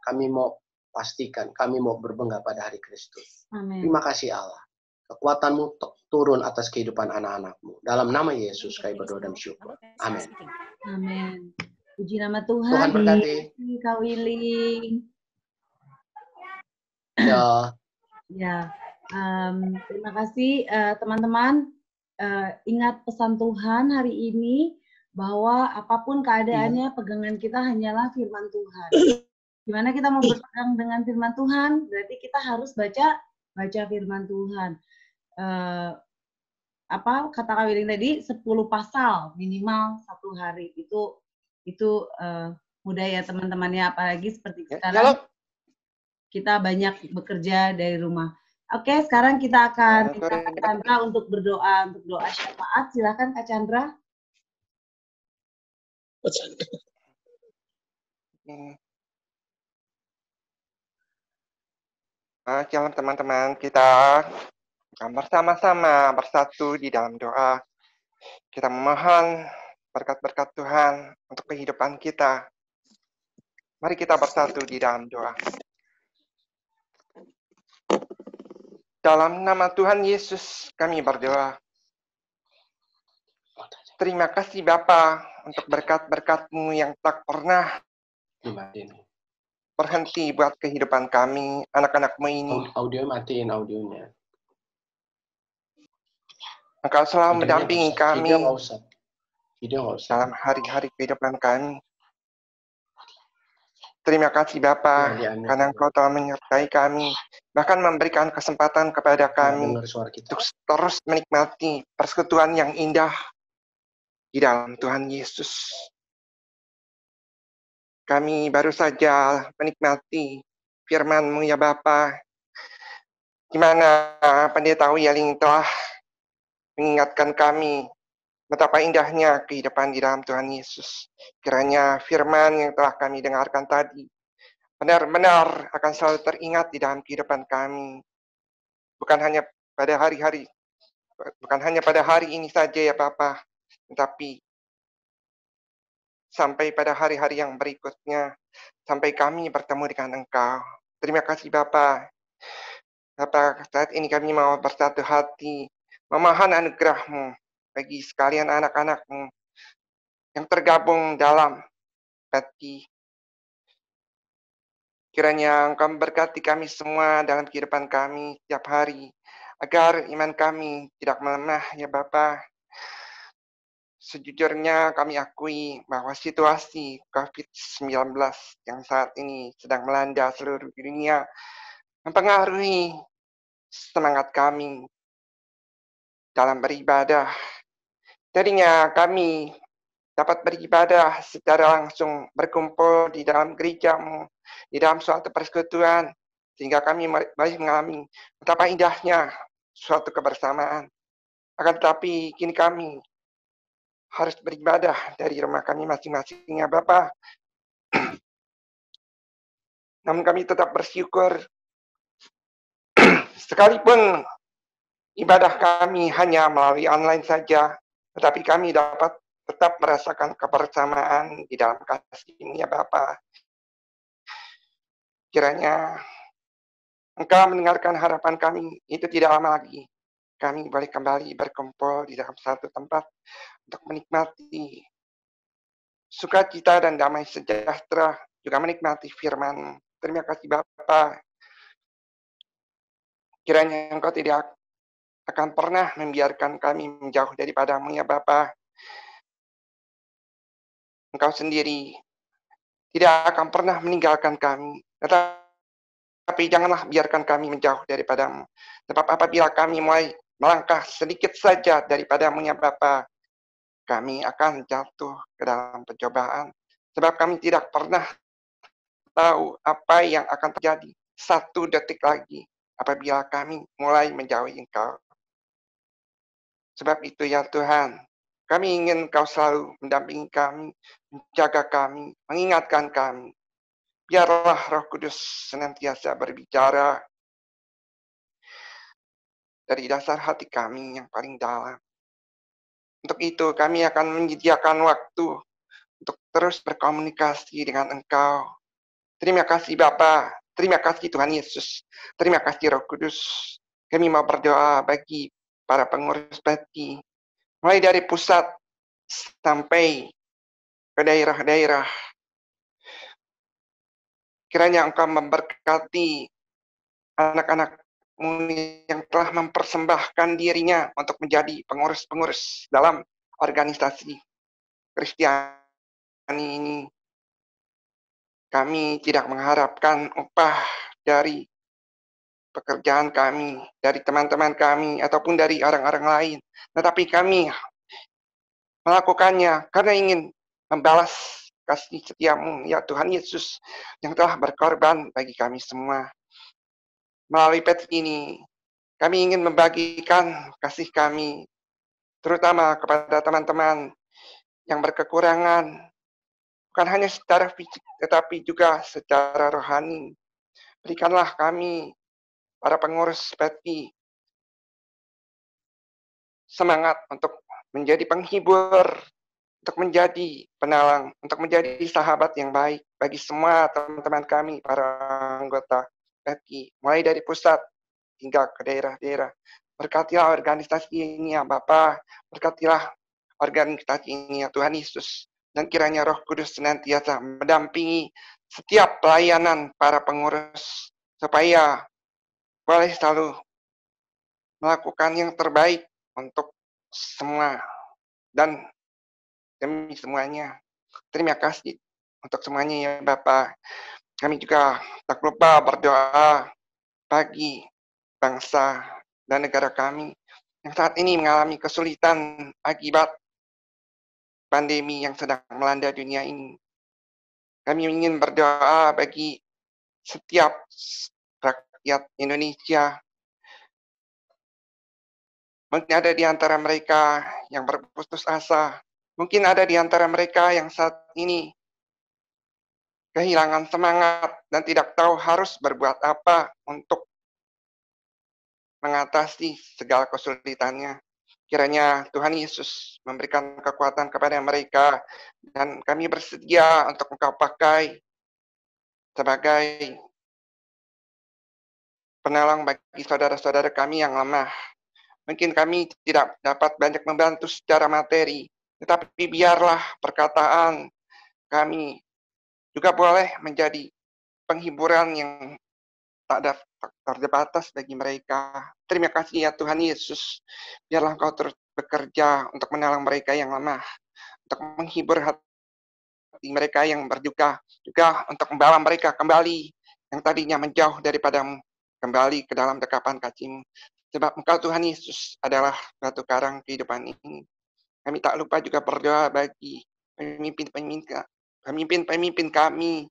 [SPEAKER 11] Kami mau pastikan, kami mau berbangga pada hari Kristus.
[SPEAKER 2] Amin.
[SPEAKER 11] Terima kasih Allah. Kekuatan-Mu turun atas kehidupan anak-anak-Mu. Dalam nama Yesus kami berdoa dan syukur. Amin.
[SPEAKER 2] Amin. Puji nama Tuhan.
[SPEAKER 11] Tuhan berkati.
[SPEAKER 2] Kak Willy.
[SPEAKER 11] Ya.
[SPEAKER 2] Ya. Terima kasih teman-teman. Ingat pesan Tuhan hari ini, bahwa apapun keadaannya, pegangan kita hanyalah firman Tuhan. Gimana kita mau berpegang dengan firman Tuhan? Berarti kita harus baca firman Tuhan. Apa kata Kak Willing tadi, 10 pasal minimal 1 hari. Itu mudah ya teman-temannya, apalagi seperti sekarang kita banyak bekerja dari rumah. Oke, sekarang kita akan minta Kak Chandra untuk berdoa, untuk doa syafaat. Silakan Kak Chandra.
[SPEAKER 12] Shalom teman-teman, kita akan bersama-sama bersatu di dalam doa. Kita memohon berkat-berkat Tuhan untuk kehidupan kita. Mari kita bersatu di dalam doa. Dalam nama Tuhan Yesus kami berdoa. Terima kasih Bapa untuk berkat-berkat-Mu yang tak pernah berhenti buat kehidupan kami, anak-anak-Mu ini.
[SPEAKER 11] Audio matiin audionya.
[SPEAKER 12] Engkau selalu mendampingi kami
[SPEAKER 11] Video nggak usah.
[SPEAKER 12] dalam hari-hari kehidupan kami. Terima kasih Bapa, karena Engkau telah menyertai kami, bahkan memberikan kesempatan kepada kami untuk terus menikmati persekutuan yang indah di dalam Tuhan Yesus. Kami baru saja menikmati firman-Mu ya Bapa, di mana Pendeta Wiyaling telah mengingatkan kami betapa indahnya kehidupan di dalam Tuhan Yesus. Kiranya firman yang telah kami dengarkan tadi benar-benar akan selalu teringat di dalam kehidupan kami. Bukan hanya pada hari ini saja ya Bapa, tetapi sampai pada hari-hari yang berikutnya, sampai kami bertemu dengan Engkau. Terima kasih Bapa. Bapa, saat ini kami mau bersatu hati, memohon anugerah-Mu bagi sekalian anak-anak-Mu yang tergabung dalam hati. Kiranya Engkau memberkati kami semua dalam kehidupan kami setiap hari, agar iman kami tidak melemah ya Bapa. Sejujurnya kami akui bahwa situasi COVID-19 yang saat ini sedang melanda seluruh dunia mempengaruhi semangat kami dalam beribadah. Tadinya kami dapat beribadah secara langsung, berkumpul di dalam gereja-Mu, di dalam suatu persekutuan, sehingga kami masih mengalami betapa indahnya suatu kebersamaan. Akan tetapi kini kami harus beribadah dari rumah kami masing-masing ya Bapa. Namun kami tetap bersyukur sekalipun ibadah kami hanya melalui online saja, tetapi kami dapat tetap merasakan kebersamaan di dalam kasih-Mu ya Bapa. Kiranya Engkau mendengarkan harapan kami, itu tidak lama lagi. Kami boleh kembali berkumpul di dalam satu tempat untuk menikmati sukacita dan damai sejahtera, juga menikmati firman. Terima kasih Bapa. Kiranya Engkau tidak akan pernah membiarkan kami menjauh daripada-Mu ya Bapa. Engkau sendiri tidak akan pernah meninggalkan kami. Tetapi janganlah biarkan kami menjauh daripada-Mu. Sebab apabila kami mulai melangkah sedikit saja daripada-Mu ya Bapa, kami akan jatuh ke dalam pencobaan. Sebab kami tidak pernah tahu apa yang akan terjadi satu detik lagi apabila kami mulai menjauhi Engkau. Sebab itu ya Tuhan, kami ingin Engkau selalu mendampingi kami, menjaga kami, mengingatkan kami. Biarlah Roh Kudus senantiasa berbicara dari dasar hati kami yang paling dalam. Untuk itu kami akan menyediakan waktu untuk terus berkomunikasi dengan Engkau. Terima kasih Bapa, terima kasih Tuhan Yesus, terima kasih Roh Kudus. Kami mau berdoa bagi para pengurus bakti, mulai dari pusat sampai ke daerah-daerah. Kiranya Engkau memberkati anak-anak-Mu yang telah mempersembahkan dirinya untuk menjadi pengurus-pengurus dalam organisasi Kristiani ini. Kami tidak mengharapkan upah dari pekerjaan kami, dari teman-teman kami, ataupun dari orang-orang lain. Tetapi kami melakukannya karena ingin membalas kasih setia-Mu, ya Tuhan Yesus, yang telah berkorban bagi kami semua. Melalui pet ini, kami ingin membagikan kasih kami, terutama kepada teman-teman yang berkekurangan, bukan hanya secara fisik, tetapi juga secara rohani. Berikanlah kami, para pengurus PETI, semangat untuk menjadi penghibur, untuk menjadi penalang, untuk menjadi sahabat yang baik bagi semua teman-teman kami, para anggota PETI, mulai dari pusat hingga ke daerah-daerah. Berkatilah organisasi ini ya Bapa, berkatilah organisasi ini ya Tuhan Yesus, dan kiranya Roh Kudus senantiasa mendampingi setiap pelayanan para pengurus, supaya boleh selalu melakukan yang terbaik untuk semua dan demi semuanya. Terima kasih untuk semuanya ya Bapak. Kami juga tak lupa berdoa bagi bangsa dan negara kami yang saat ini mengalami kesulitan akibat pandemi yang sedang melanda dunia ini. Kami ingin berdoa bagi setiap rakyat Indonesia. Mungkin ada di antara mereka yang berputus asa. Mungkin ada di antara mereka yang saat ini kehilangan semangat dan tidak tahu harus berbuat apa untuk mengatasi segala kesulitannya. Kiranya Tuhan Yesus memberikan kekuatan kepada mereka, dan kami bersedia untuk Engkau pakai sebagai penolong bagi saudara-saudara kami yang lemah. Mungkin kami tidak dapat banyak membantu secara materi, tetapi biarlah perkataan kami juga boleh menjadi penghiburan yang tak terbatas bagi mereka. Terima kasih ya Tuhan Yesus. Biarlah Engkau terus bekerja untuk menolong mereka yang lemah, untuk menghibur hati mereka yang berduka, juga untuk membawa mereka kembali yang tadinya menjauh daripada-Mu, kembali ke dalam dekapan kasih-Mu. Sebab Engkau Tuhan Yesus adalah batu karang kehidupan ini. Kami tak lupa juga berdoa bagi pemimpin-pemimpin kami,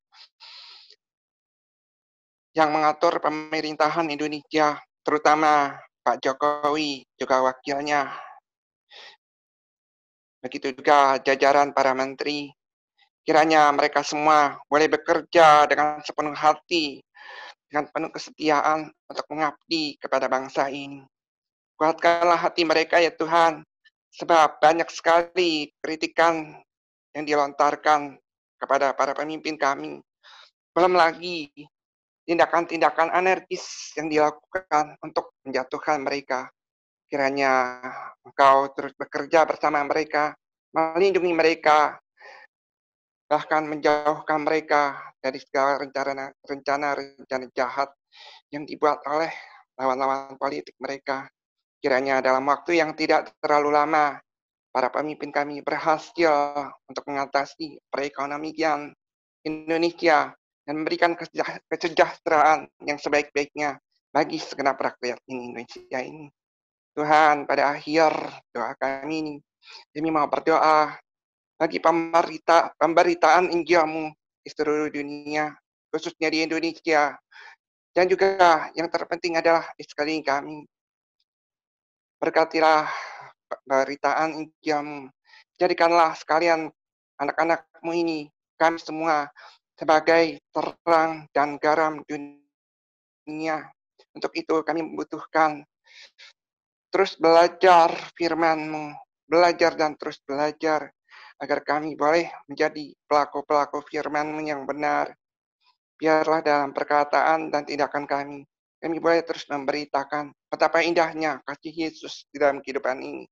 [SPEAKER 12] yang mengatur pemerintahan Indonesia, terutama Pak Jokowi, juga wakilnya. Begitu juga jajaran para menteri. Kiranya mereka semua boleh bekerja dengan sepenuh hati, dengan penuh kesetiaan untuk mengabdi kepada bangsa ini. Kuatkanlah hati mereka ya Tuhan, sebab banyak sekali kritikan yang dilontarkan kepada para pemimpin kami. Belum lagi tindakan-tindakan anarkis yang dilakukan untuk menjatuhkan mereka. Kiranya Engkau terus bekerja bersama mereka, melindungi mereka, bahkan menjauhkan mereka dari segala rencana-rencana jahat yang dibuat oleh lawan-lawan politik mereka. Kiranya dalam waktu yang tidak terlalu lama, para pemimpin kami berhasil untuk mengatasi perekonomian Indonesia dan memberikan kesejahteraan yang sebaik-baiknya bagi segenap rakyat Indonesia ini. Tuhan, pada akhir doa kami ini, kami mau berdoa bagi pemberitaan Injil-Mu di seluruh dunia, khususnya di Indonesia, dan juga yang terpenting adalah di sekeliling kami. Berkatilah pemberitaan Injil-Mu, jadikanlah sekalian anak-anak-Mu ini, kami semua, sebagai terang dan garam dunia. Untuk itu kami membutuhkan terus belajar firman-Mu, belajar dan terus belajar, agar kami boleh menjadi pelaku-pelaku firman-Mu yang benar. Biarlah dalam perkataan dan tindakan kami boleh terus memberitakan betapa indahnya kasih Yesus di dalam kehidupan ini,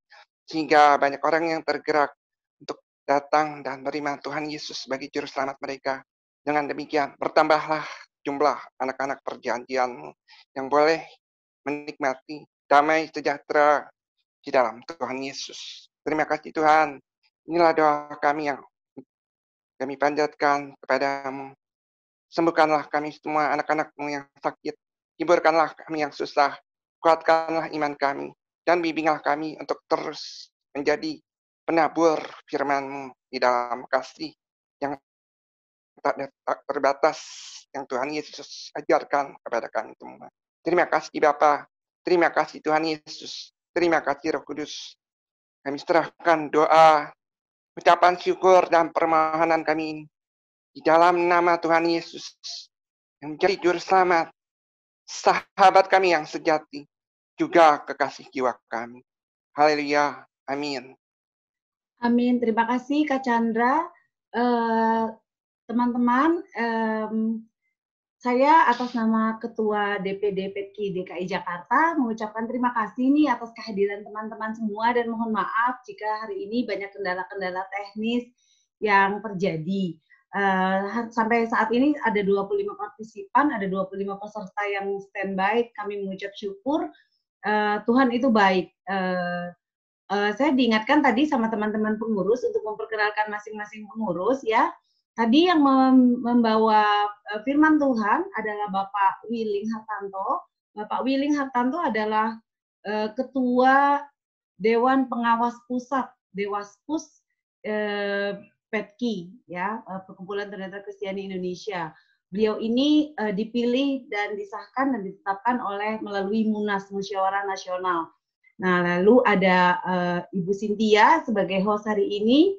[SPEAKER 12] sehingga banyak orang yang tergerak untuk datang dan menerima Tuhan Yesus sebagai juru selamat mereka. Dengan demikian, bertambahlah jumlah anak-anak perjanjian-Mu yang boleh menikmati damai sejahtera di dalam Tuhan Yesus. Terima kasih Tuhan. Inilah doa kami yang kami panjatkan kepadamu. Sembuhkanlah kami semua anak-anak-Mu yang sakit. Hiburkanlah kami yang susah. Kuatkanlah iman kami. Dan bimbinglah kami untuk terus menjadi penabur firman-Mu di dalam kasih yang tak terbatas yang Tuhan Yesus ajarkan kepada kami semua. Terima kasih Bapa. Terima kasih Tuhan Yesus. Terima kasih Roh Kudus. Kami serahkan doa, ucapan syukur dan permohonan kami ini di dalam nama Tuhan Yesus yang menjadi juru selamat, sahabat kami yang sejati, juga kekasih jiwa kami. Haleluya. Amin.
[SPEAKER 2] Amin. Terima kasih Kak Chandra. Teman-teman, saya atas nama Ketua DPD PETKI DKI Jakarta mengucapkan terima kasih nih atas kehadiran teman-teman semua dan mohon maaf jika hari ini banyak kendala-kendala teknis yang terjadi. Sampai saat ini ada 25 partisipan, ada 25 peserta yang standby. Kami mengucap syukur. Tuhan itu baik. Saya diingatkan tadi sama teman-teman pengurus untuk memperkenalkan masing-masing pengurus ya. Tadi yang membawa firman Tuhan adalah Bapak Willing Hartanto. Bapak Willing Hartanto adalah Ketua Dewan Pengawas Pusat, Dewaspus PETKI, ya, Perkumpulan Tunanetra Kristiani Indonesia. Beliau ini dipilih dan disahkan dan ditetapkan melalui Munas Musyawarah Nasional. Nah, lalu ada Ibu Cynthia sebagai host hari ini.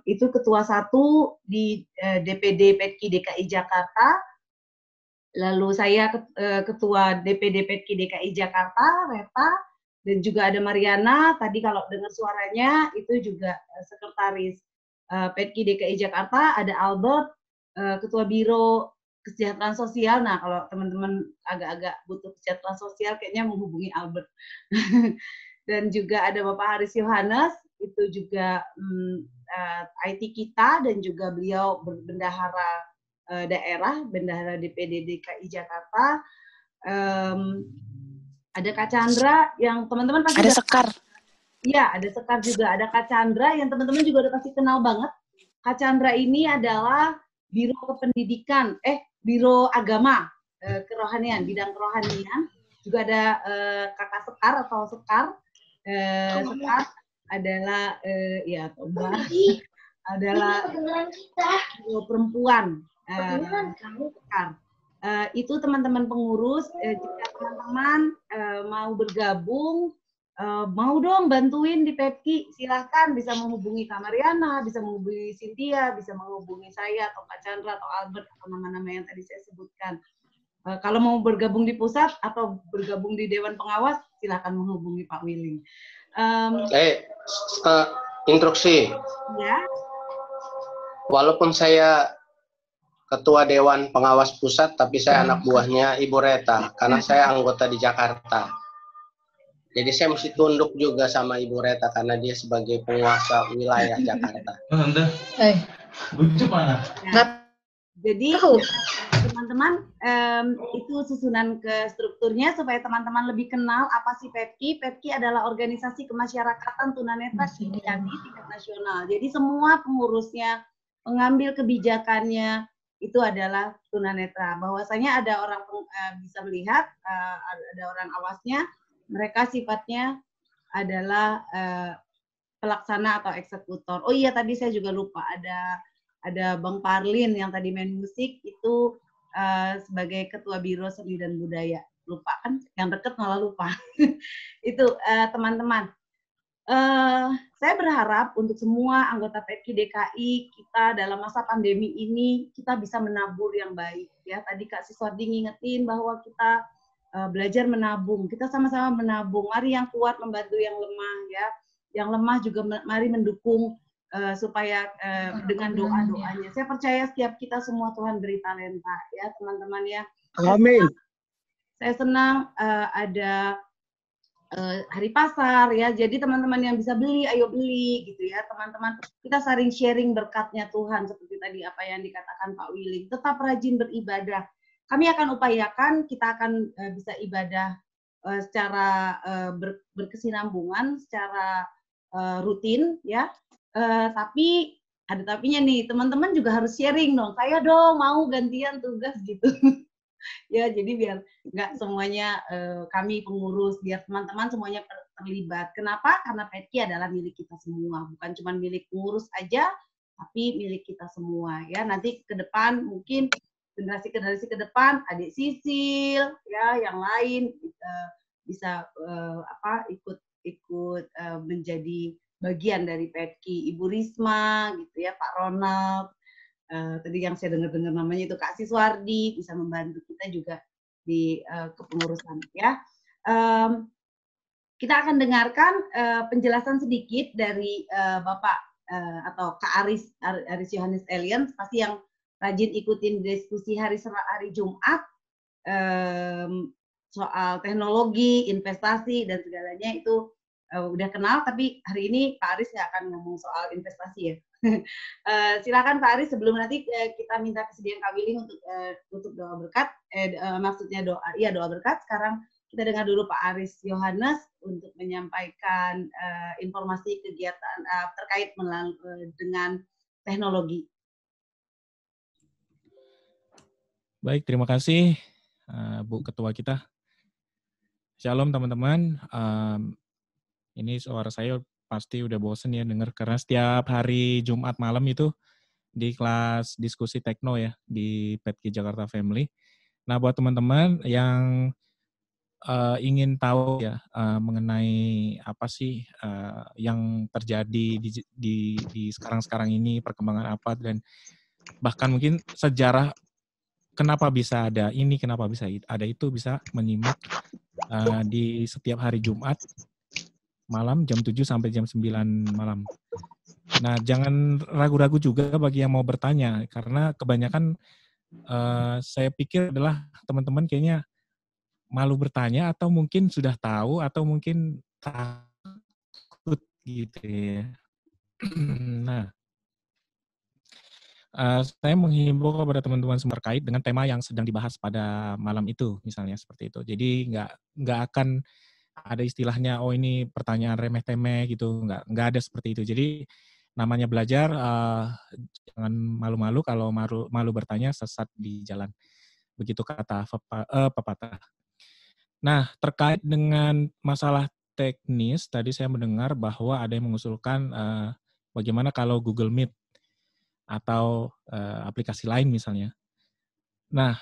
[SPEAKER 2] Itu ketua 1 di DPD PETKI DKI Jakarta. Lalu saya ketua DPD PETKI DKI Jakarta, Reta, dan juga ada Mariana. Tadi kalau dengar suaranya itu juga sekretaris PETKI DKI Jakarta. Ada Albert, ketua Biro Kesejahteraan Sosial. Nah, kalau teman-teman agak-agak butuh kesejahteraan sosial, kayaknya menghubungi Albert. Dan juga ada Bapak Haris Yohanes, itu juga IT kita, dan juga beliau berbendahara daerah, bendahara DPD DKI Jakarta. Ada Kak Chandra yang teman-teman pasti
[SPEAKER 8] ada Sekar.
[SPEAKER 2] Iya, ada Sekar juga. Ada Kak Chandra yang teman-teman juga udah pasti kenal banget. Kak Chandra ini adalah Biro Kependidikan, Biro Agama, Kerohanian, bidang kerohanian. Juga ada Kakak Sekar atau Sekar. Sekar adalah adalah perempuan. Sekar. Itu teman-teman pengurus, jika teman-teman mau bergabung, mau dong bantuin di PEPKI, silahkan bisa menghubungi Kak Mariana, bisa menghubungi Cynthia, bisa menghubungi saya atau Pak Chandra atau Albert atau nama-nama yang tadi saya sebutkan. Kalau mau bergabung di pusat atau bergabung di Dewan Pengawas, silahkan menghubungi Pak Willing.
[SPEAKER 11] Instruksi.
[SPEAKER 2] Ya.
[SPEAKER 11] Walaupun saya Ketua Dewan Pengawas Pusat, tapi saya anak buahnya Ibu Reta, karena saya anggota di Jakarta. Jadi saya mesti tunduk juga sama Ibu Reta, karena dia sebagai penguasa wilayah Jakarta.
[SPEAKER 2] Jadi teman-teman, itu susunan ke strukturnya supaya teman-teman lebih kenal apa sih PEPKI. PEPKI adalah organisasi kemasyarakatan tunanetra di tingkat nasional. Jadi semua pengurusnya, pengambil kebijakannya, itu adalah tunanetra. Bahwasanya ada orang bisa melihat, ada orang awasnya, mereka sifatnya adalah pelaksana atau eksekutor. Oh iya, tadi saya juga lupa, ada Bang Parlin yang tadi main musik, itu sebagai Ketua Biro Seni dan Budaya. Lupa kan, yang deket malah lupa. Itu teman-teman. Saya berharap untuk semua anggota PEPKI DKI kita dalam masa pandemi ini kita bisa menabur yang baik ya. Tadi Kak Siswardi ngingetin bahwa kita belajar menabung. Kita sama-sama menabung. Mari yang kuat membantu yang lemah ya. Yang lemah juga mari mendukung supaya dengan doa-doanya. Saya percaya setiap kita semua Tuhan beri talenta ya teman-teman ya.
[SPEAKER 13] Amin.
[SPEAKER 2] Saya senang ada hari pasar ya, jadi teman-teman yang bisa beli, ayo beli gitu ya teman-teman. Kita saling sharing berkatnya Tuhan seperti tadi apa yang dikatakan Pak Willy. Tetap rajin beribadah. Kami akan upayakan kita akan bisa ibadah secara berkesinambungan, secara rutin ya. Tapi ada tapinya nih, teman-teman juga harus sharing dong. Saya dong mau gantian tugas gitu. Ya, jadi biar nggak semuanya kami pengurus, biar teman-teman semuanya terlibat. Kenapa? Karena PEPKI adalah milik kita semua, bukan cuma milik pengurus aja, tapi milik kita semua. Ya, nanti ke depan mungkin generasi-generasi ke depan, adik Sisil, ya, yang lain bisa ikut menjadi bagian dari PEPKI. Ibu Risma, gitu ya, Pak Ronald. Tadi yang saya dengar namanya itu Kak Siswardi, bisa membantu kita juga di kepengurusan ya. Kita akan dengarkan penjelasan sedikit dari Bapak atau Kak Aris Yohanes Elian, pasti yang rajin ikutin diskusi hari Jumat soal teknologi, investasi dan segalanya itu udah kenal, tapi hari ini Pak Aris nggak akan ngomong soal investasi ya. Silakan Pak Aris, sebelum nanti kita minta kesediaan Kak Willy untuk doa berkat, maksudnya doa berkat. Sekarang kita dengar dulu Pak Aris Yohanes untuk menyampaikan informasi kegiatan terkait dengan teknologi.
[SPEAKER 4] Baik, terima kasih Bu Ketua kita. Shalom teman-teman. Ini suara saya pasti udah bosen ya dengar, karena setiap hari Jumat malam itu di kelas diskusi tekno ya di PEPKI Jakarta Family. Nah, buat teman-teman yang ingin tahu ya mengenai apa sih yang terjadi di sekarang-sekarang ini, perkembangan apa, dan bahkan mungkin sejarah kenapa bisa ada ini, kenapa bisa ada itu, bisa menyimak di setiap hari Jumat malam jam 7 sampai jam 9 malam. Nah, jangan ragu-ragu juga bagi yang mau bertanya, karena kebanyakan saya pikir adalah teman-teman kayaknya malu bertanya, atau mungkin sudah tahu, atau mungkin takut gitu ya. Nah, saya menghimbau kepada teman-teman semua terkait dengan tema yang sedang dibahas pada malam itu, misalnya seperti itu. Jadi nggak akan ada istilahnya, oh ini pertanyaan remeh-temeh gitu, nggak ada seperti itu. Jadi namanya belajar, jangan malu-malu, kalau malu bertanya sesat di jalan. Begitu kata pepatah. Nah, terkait dengan masalah teknis, tadi saya mendengar bahwa ada yang mengusulkan bagaimana kalau Google Meet atau aplikasi lain misalnya. Nah,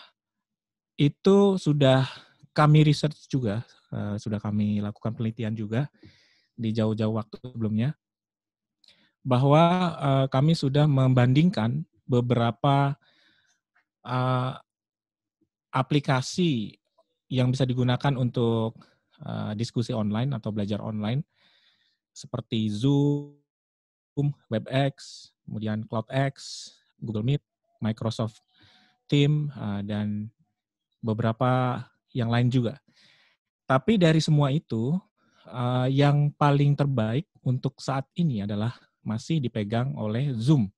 [SPEAKER 4] itu sudah kami research juga, sudah kami lakukan penelitian juga di jauh-jauh waktu sebelumnya, bahwa kami sudah membandingkan beberapa aplikasi yang bisa digunakan untuk diskusi online atau belajar online, seperti Zoom, WebEx, kemudian CloudX, Google Meet, Microsoft Teams, dan beberapa yang lain juga. Tapi dari semua itu, yang paling terbaik untuk saat ini adalah masih dipegang oleh Zoom.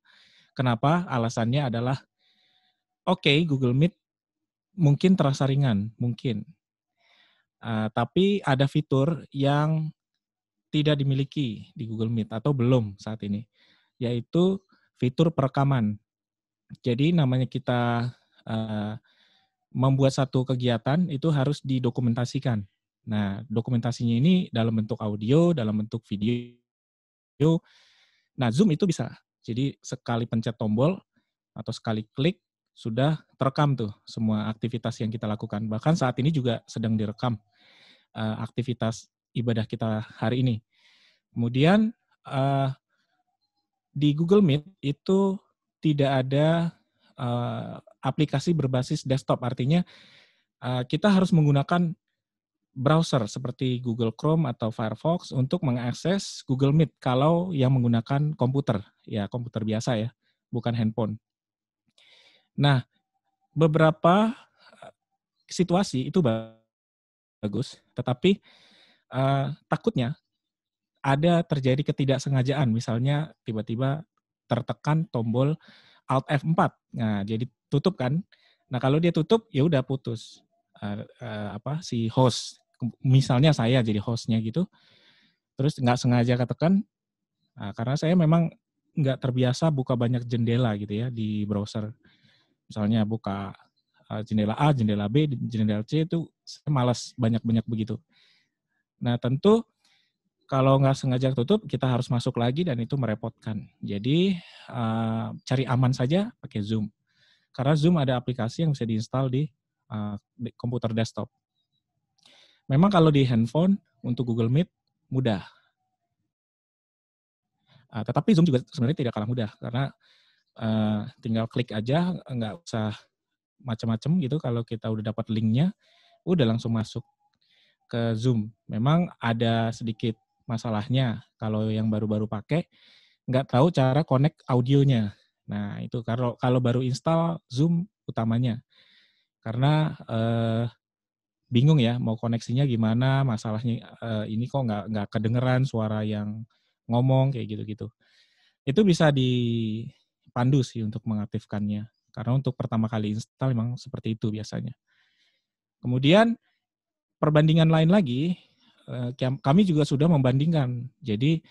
[SPEAKER 4] Kenapa? Alasannya adalah, oke, Google Meet mungkin terasa ringan, mungkin. Tapi ada fitur yang tidak dimiliki di Google Meet atau belum saat ini, yaitu fitur perekaman. Jadi namanya kita membuat satu kegiatan itu harus didokumentasikan. Nah, dokumentasinya ini dalam bentuk audio, dalam bentuk video. Nah, Zoom itu bisa. Jadi sekali pencet tombol atau sekali klik sudah terekam tuh semua aktivitas yang kita lakukan. Bahkan saat ini juga sedang direkam aktivitas ibadah kita hari ini. Kemudian di Google Meet itu tidak ada aplikasi berbasis desktop, artinya kita harus menggunakan browser seperti Google Chrome atau Firefox untuk mengakses Google Meet kalau yang menggunakan komputer, ya komputer biasa ya, bukan handphone. Nah, beberapa situasi itu bagus, tetapi takutnya ada terjadi ketidaksengajaan, misalnya tiba-tiba tertekan tombol Alt F4, nah jadi tutup kan. Nah kalau dia tutup ya udah putus si host, misalnya saya jadi hostnya gitu, terus nggak sengaja ketekan, karena saya memang nggak terbiasa buka banyak jendela gitu ya di browser, misalnya buka jendela A, jendela B, jendela C, itu saya malas banyak-banyak begitu. Nah tentu kalau nggak sengaja tutup, kita harus masuk lagi dan itu merepotkan. Jadi cari aman saja pakai Zoom. Karena Zoom ada aplikasi yang bisa diinstal di komputer desktop. Memang kalau di handphone untuk Google Meet mudah. Tetapi Zoom juga sebenarnya tidak kalah mudah karena tinggal klik aja, nggak usah macam-macam gitu. Kalau kita udah dapat linknya, udah langsung masuk ke Zoom. Memang ada sedikit masalahnya kalau yang baru-baru pakai nggak tahu cara connect audionya. Nah itu kalau baru install Zoom utamanya, karena bingung ya mau koneksinya gimana, masalahnya ini kok nggak kedengeran suara yang ngomong kayak gitu-gitu. Itu bisa dipandu sih untuk mengaktifkannya, karena untuk pertama kali install memang seperti itu biasanya. Kemudian perbandingan lain lagi, kami juga sudah membandingkan. Jadi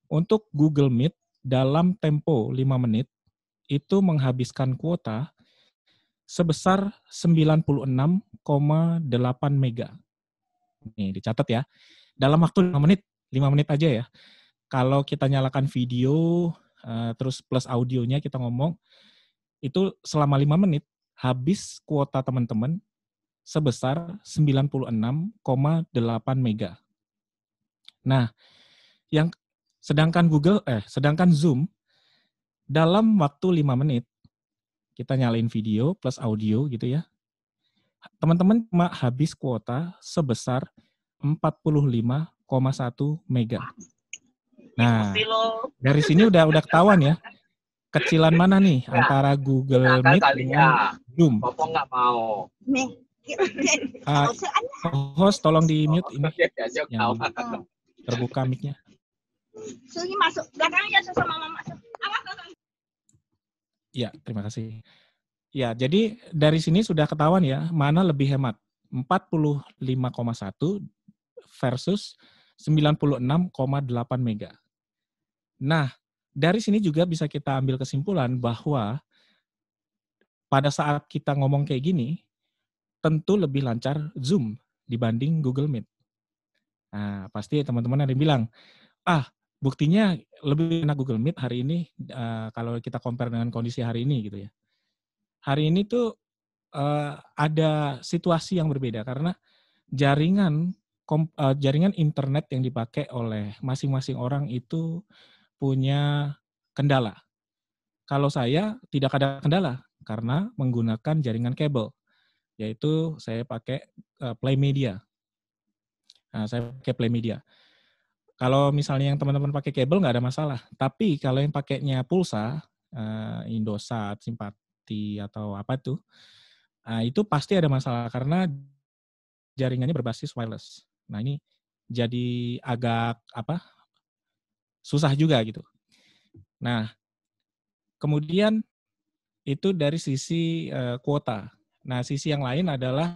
[SPEAKER 4] untuk Google Meet dalam tempo 5 menit itu menghabiskan kuota sebesar 96,8 mega. Nih dicatat ya. Dalam waktu 5 menit aja ya. Kalau kita nyalakan video terus plus audionya kita ngomong, itu selama 5 menit habis kuota teman-teman sebesar 96,8 mega. Nah, sedangkan Zoom dalam waktu 5 menit kita nyalain video plus audio gitu ya. Teman-teman cuma habis kuota sebesar 45,1 mega. Nah, dari sini udah ketahuan ya. Kecilan mana nih antara Google Meet dengan Zoom?
[SPEAKER 13] Popong nggak mau.
[SPEAKER 4] Host tolong di mute ini yang terbuka mic-nya.
[SPEAKER 14] Sugi masuk, belakangnya sama mama masuk.
[SPEAKER 4] Ya, terima kasih. Ya, jadi dari sini sudah ketahuan ya, mana lebih hemat. 45,1 versus 96,8 mega. Nah, dari sini juga bisa kita ambil kesimpulan bahwa pada saat kita ngomong kayak gini, tentu lebih lancar Zoom dibanding Google Meet. Nah, pasti teman-teman ada yang bilang, buktinya lebih enak Google Meet hari ini kalau kita compare dengan kondisi hari ini gitu ya. Hari ini tuh ada situasi yang berbeda karena jaringan internet yang dipakai oleh masing-masing orang itu punya kendala. Kalau saya tidak ada kendala karena menggunakan jaringan kabel, yaitu saya pakai Play Media. Nah, saya pakai Play Media. Kalau misalnya yang teman-teman pakai kabel nggak ada masalah. Tapi kalau yang pakainya pulsa, Indosat, Simpati atau apa tuh, itu pasti ada masalah karena jaringannya berbasis wireless. Nah ini jadi agak susah juga gitu. Nah kemudian itu dari sisi kuota. Nah sisi yang lain adalah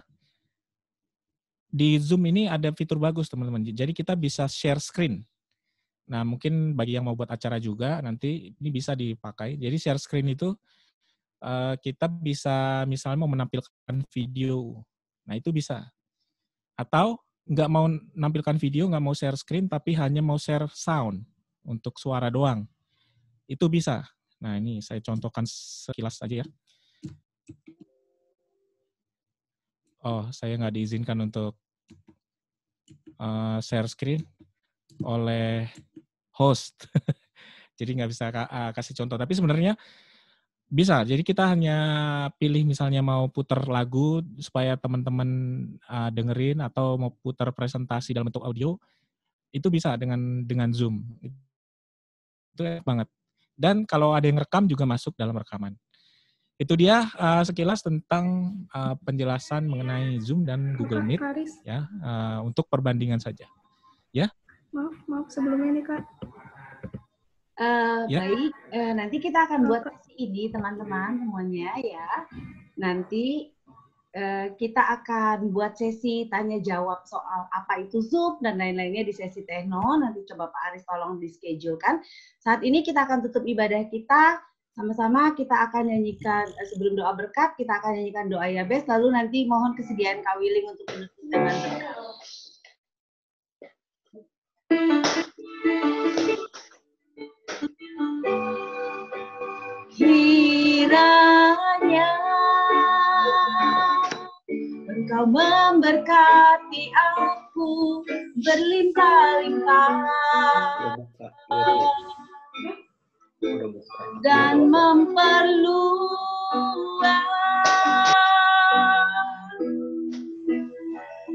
[SPEAKER 4] di Zoom ini ada fitur bagus teman-teman. Jadi kita bisa share screen. Nah mungkin bagi yang mau buat acara juga nanti ini bisa dipakai. Jadi share screen itu kita bisa misalnya mau menampilkan video. Nah itu bisa. Atau nggak mau menampilkan video, nggak mau share screen, tapi hanya mau share sound untuk suara doang. Itu bisa. Nah ini saya contohkan sekilas aja ya. Oh, saya nggak diizinkan untuk share screen oleh host. Jadi nggak bisa kasih contoh. Tapi sebenarnya bisa. Jadi kita hanya pilih misalnya mau putar lagu supaya teman-teman dengerin atau mau putar presentasi dalam bentuk audio, itu bisa dengan Zoom. Itu enak banget. Dan kalau ada yang rekam juga masuk dalam rekaman. Itu dia sekilas tentang penjelasan mengenai Zoom dan Google Meet ya untuk perbandingan saja. Ya.
[SPEAKER 9] Maaf sebelumnya nih Kak.
[SPEAKER 4] Ya.
[SPEAKER 2] Baik, nanti kita akan buat sesi ini teman-teman semuanya ya. Nanti kita akan buat sesi tanya jawab soal apa itu Zoom dan lain-lainnya di sesi tekno. Nanti coba Pak Aris tolong di-schedule-kan. Saat ini kita akan tutup ibadah kita. Sama-sama kita akan nyanyikan, sebelum doa berkat, kita akan nyanyikan doa Yabes. Lalu nanti mohon kesediaan Kak Willing untuk menutup dengan berkat. Kiranya Engkau memberkati aku berlimpah-limpah dan memperluas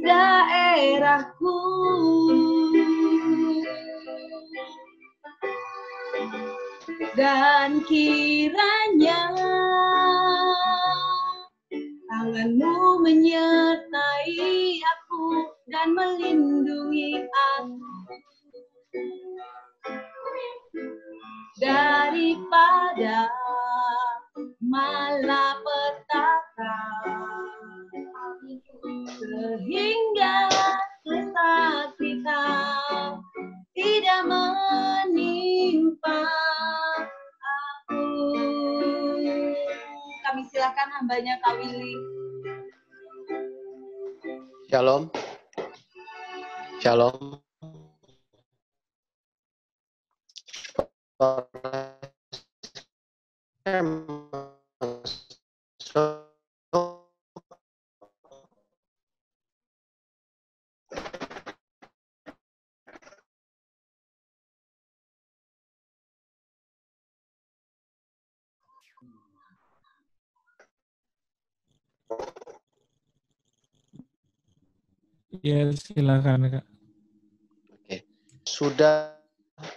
[SPEAKER 2] daerahku. Dan kiranya tangan-Mu menyertai aku dan melindungi aku daripada malapetaka, sehingga kesakitan tidak menimpa aku. Kami silakan hambanya Kak Willy.
[SPEAKER 11] Shalom. Shalom.
[SPEAKER 4] Ya, silakan Kak.
[SPEAKER 11] Oke. Sudah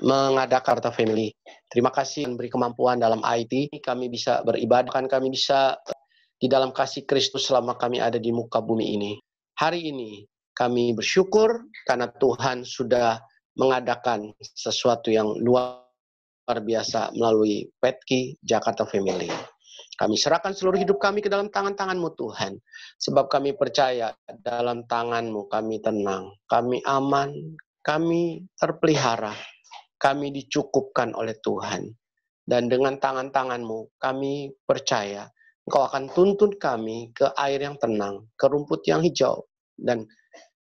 [SPEAKER 11] mengadakan Karta Family. Terima kasih yang beri kemampuan dalam IT. Kami bisa beribadah, kami bisa di dalam kasih Kristus selama kami ada di muka bumi ini. Hari ini kami bersyukur karena Tuhan sudah mengadakan sesuatu yang luar biasa melalui Petki Jakarta Family. Kami serahkan seluruh hidup kami ke dalam tangan-tangan-Mu Tuhan. Sebab kami percaya dalam tangan-Mu kami tenang, kami aman, kami terpelihara, kami dicukupkan oleh Tuhan. Dan dengan tangan-tangan-Mu kami percaya Engkau akan tuntun kami ke air yang tenang, ke rumput yang hijau. Dan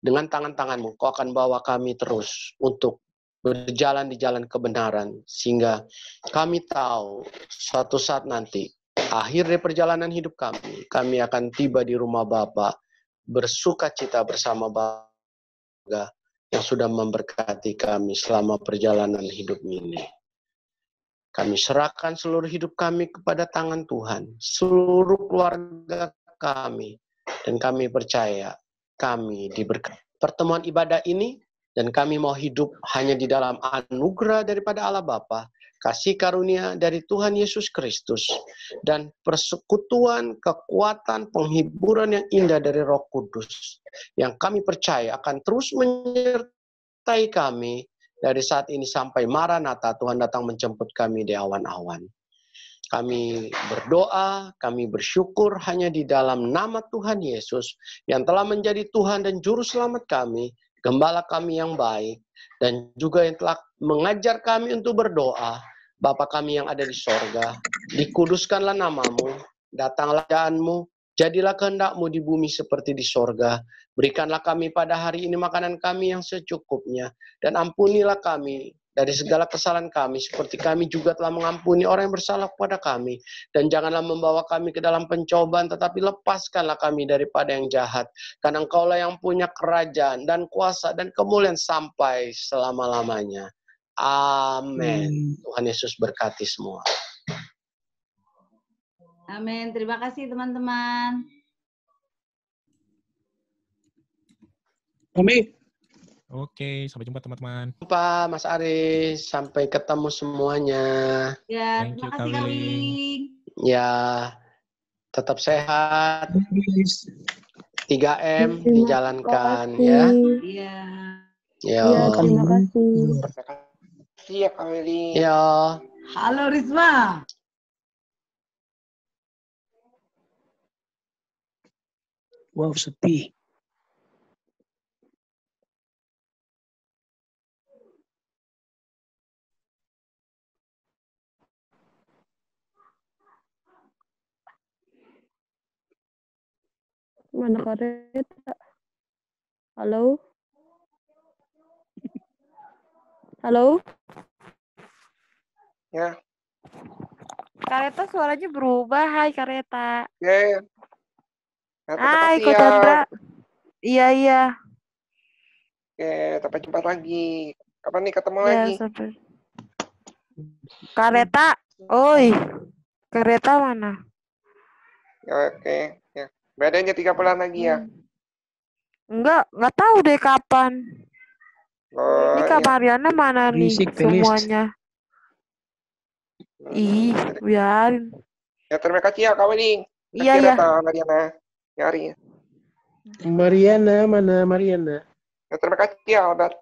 [SPEAKER 11] dengan tangan-tangan-Mu Engkau akan bawa kami terus untuk berjalan di jalan kebenaran. Sehingga kami tahu suatu saat nanti akhir dari perjalanan hidup kami akan tiba di rumah Bapa, bersuka cita bersama Bapa yang sudah memberkati kami selama perjalanan hidup ini. Kami serahkan seluruh hidup kami kepada tangan Tuhan, seluruh keluarga kami, dan kami percaya kami diberkati. Pertemuan ibadah ini, dan kami mau hidup hanya di dalam anugerah daripada Allah Bapa, kasih karunia dari Tuhan Yesus Kristus, dan persekutuan, kekuatan, penghiburan yang indah dari Roh Kudus, yang kami percaya akan terus menyertai kami dari saat ini sampai Maranatha, Tuhan datang menjemput kami di awan-awan. Kami berdoa, kami bersyukur hanya di dalam nama Tuhan Yesus, yang telah menjadi Tuhan dan Juru Selamat kami, Gembala kami yang baik, dan juga yang telah mengajar kami untuk berdoa. Bapa kami yang ada di sorga, dikuduskanlah namamu, datanglah kerajaanmu, jadilah kehendak-mu di bumi seperti di sorga. Berikanlah kami pada hari ini makanan kami yang secukupnya, dan ampunilah kami dari segala kesalahan kami, seperti kami juga telah mengampuni orang yang bersalah kepada kami. Dan janganlah membawa kami ke dalam pencobaan, tetapi lepaskanlah kami daripada yang jahat. Karena Engkaulah yang punya kerajaan dan kuasa dan kemuliaan sampai selama-lamanya. Amin. Tuhan Yesus berkati semua.
[SPEAKER 2] Amin. Terima kasih teman-teman.
[SPEAKER 13] Amin.
[SPEAKER 4] Oke, sampai jumpa teman-teman.
[SPEAKER 11] Jumpa Mas Aris, sampai ketemu semuanya.
[SPEAKER 2] Ya,
[SPEAKER 4] Thank
[SPEAKER 2] terima
[SPEAKER 4] you,
[SPEAKER 2] kasih
[SPEAKER 4] Kak
[SPEAKER 2] Kak
[SPEAKER 4] Willy.
[SPEAKER 2] Willy.
[SPEAKER 11] Ya, tetap sehat. 3M dijalankan ya.
[SPEAKER 2] Iya.
[SPEAKER 11] Yo.
[SPEAKER 15] Terima kasih.
[SPEAKER 12] Terima kasih ya Kak Willy.
[SPEAKER 11] Yo.
[SPEAKER 2] Halo Risma.
[SPEAKER 13] Wow, sepi.
[SPEAKER 15] Mana Kareta? Halo? Halo?
[SPEAKER 12] Ya.
[SPEAKER 15] Kareta suaranya berubah. Hai Kareta.
[SPEAKER 12] Ya. Terima
[SPEAKER 15] Hai
[SPEAKER 12] kasih
[SPEAKER 15] Ko
[SPEAKER 12] ya.
[SPEAKER 15] Chandra. Iya, iya.
[SPEAKER 12] Oke, sampai jumpa lagi. Kapan nih ketemu
[SPEAKER 15] Ya,
[SPEAKER 12] lagi?
[SPEAKER 15] sampai. Kareta. Oi. Kareta mana?
[SPEAKER 12] Ya, oke. Ya. Bedanya 3 bulan lagi ya.
[SPEAKER 15] Enggak tahu deh kapan.
[SPEAKER 12] Oh,
[SPEAKER 15] Ini Kak
[SPEAKER 12] iya.
[SPEAKER 15] Mariana mana nih
[SPEAKER 13] Berisik, Felis.
[SPEAKER 15] semuanya? Ih, biarin.
[SPEAKER 12] Ya, terima kasih ya Kak Willy.
[SPEAKER 15] Iya,
[SPEAKER 12] Kasih
[SPEAKER 15] iya.
[SPEAKER 12] data Mariana. Nyari.
[SPEAKER 13] Mariana, mana Mariana?
[SPEAKER 12] Ya, terima kasih ya Albert.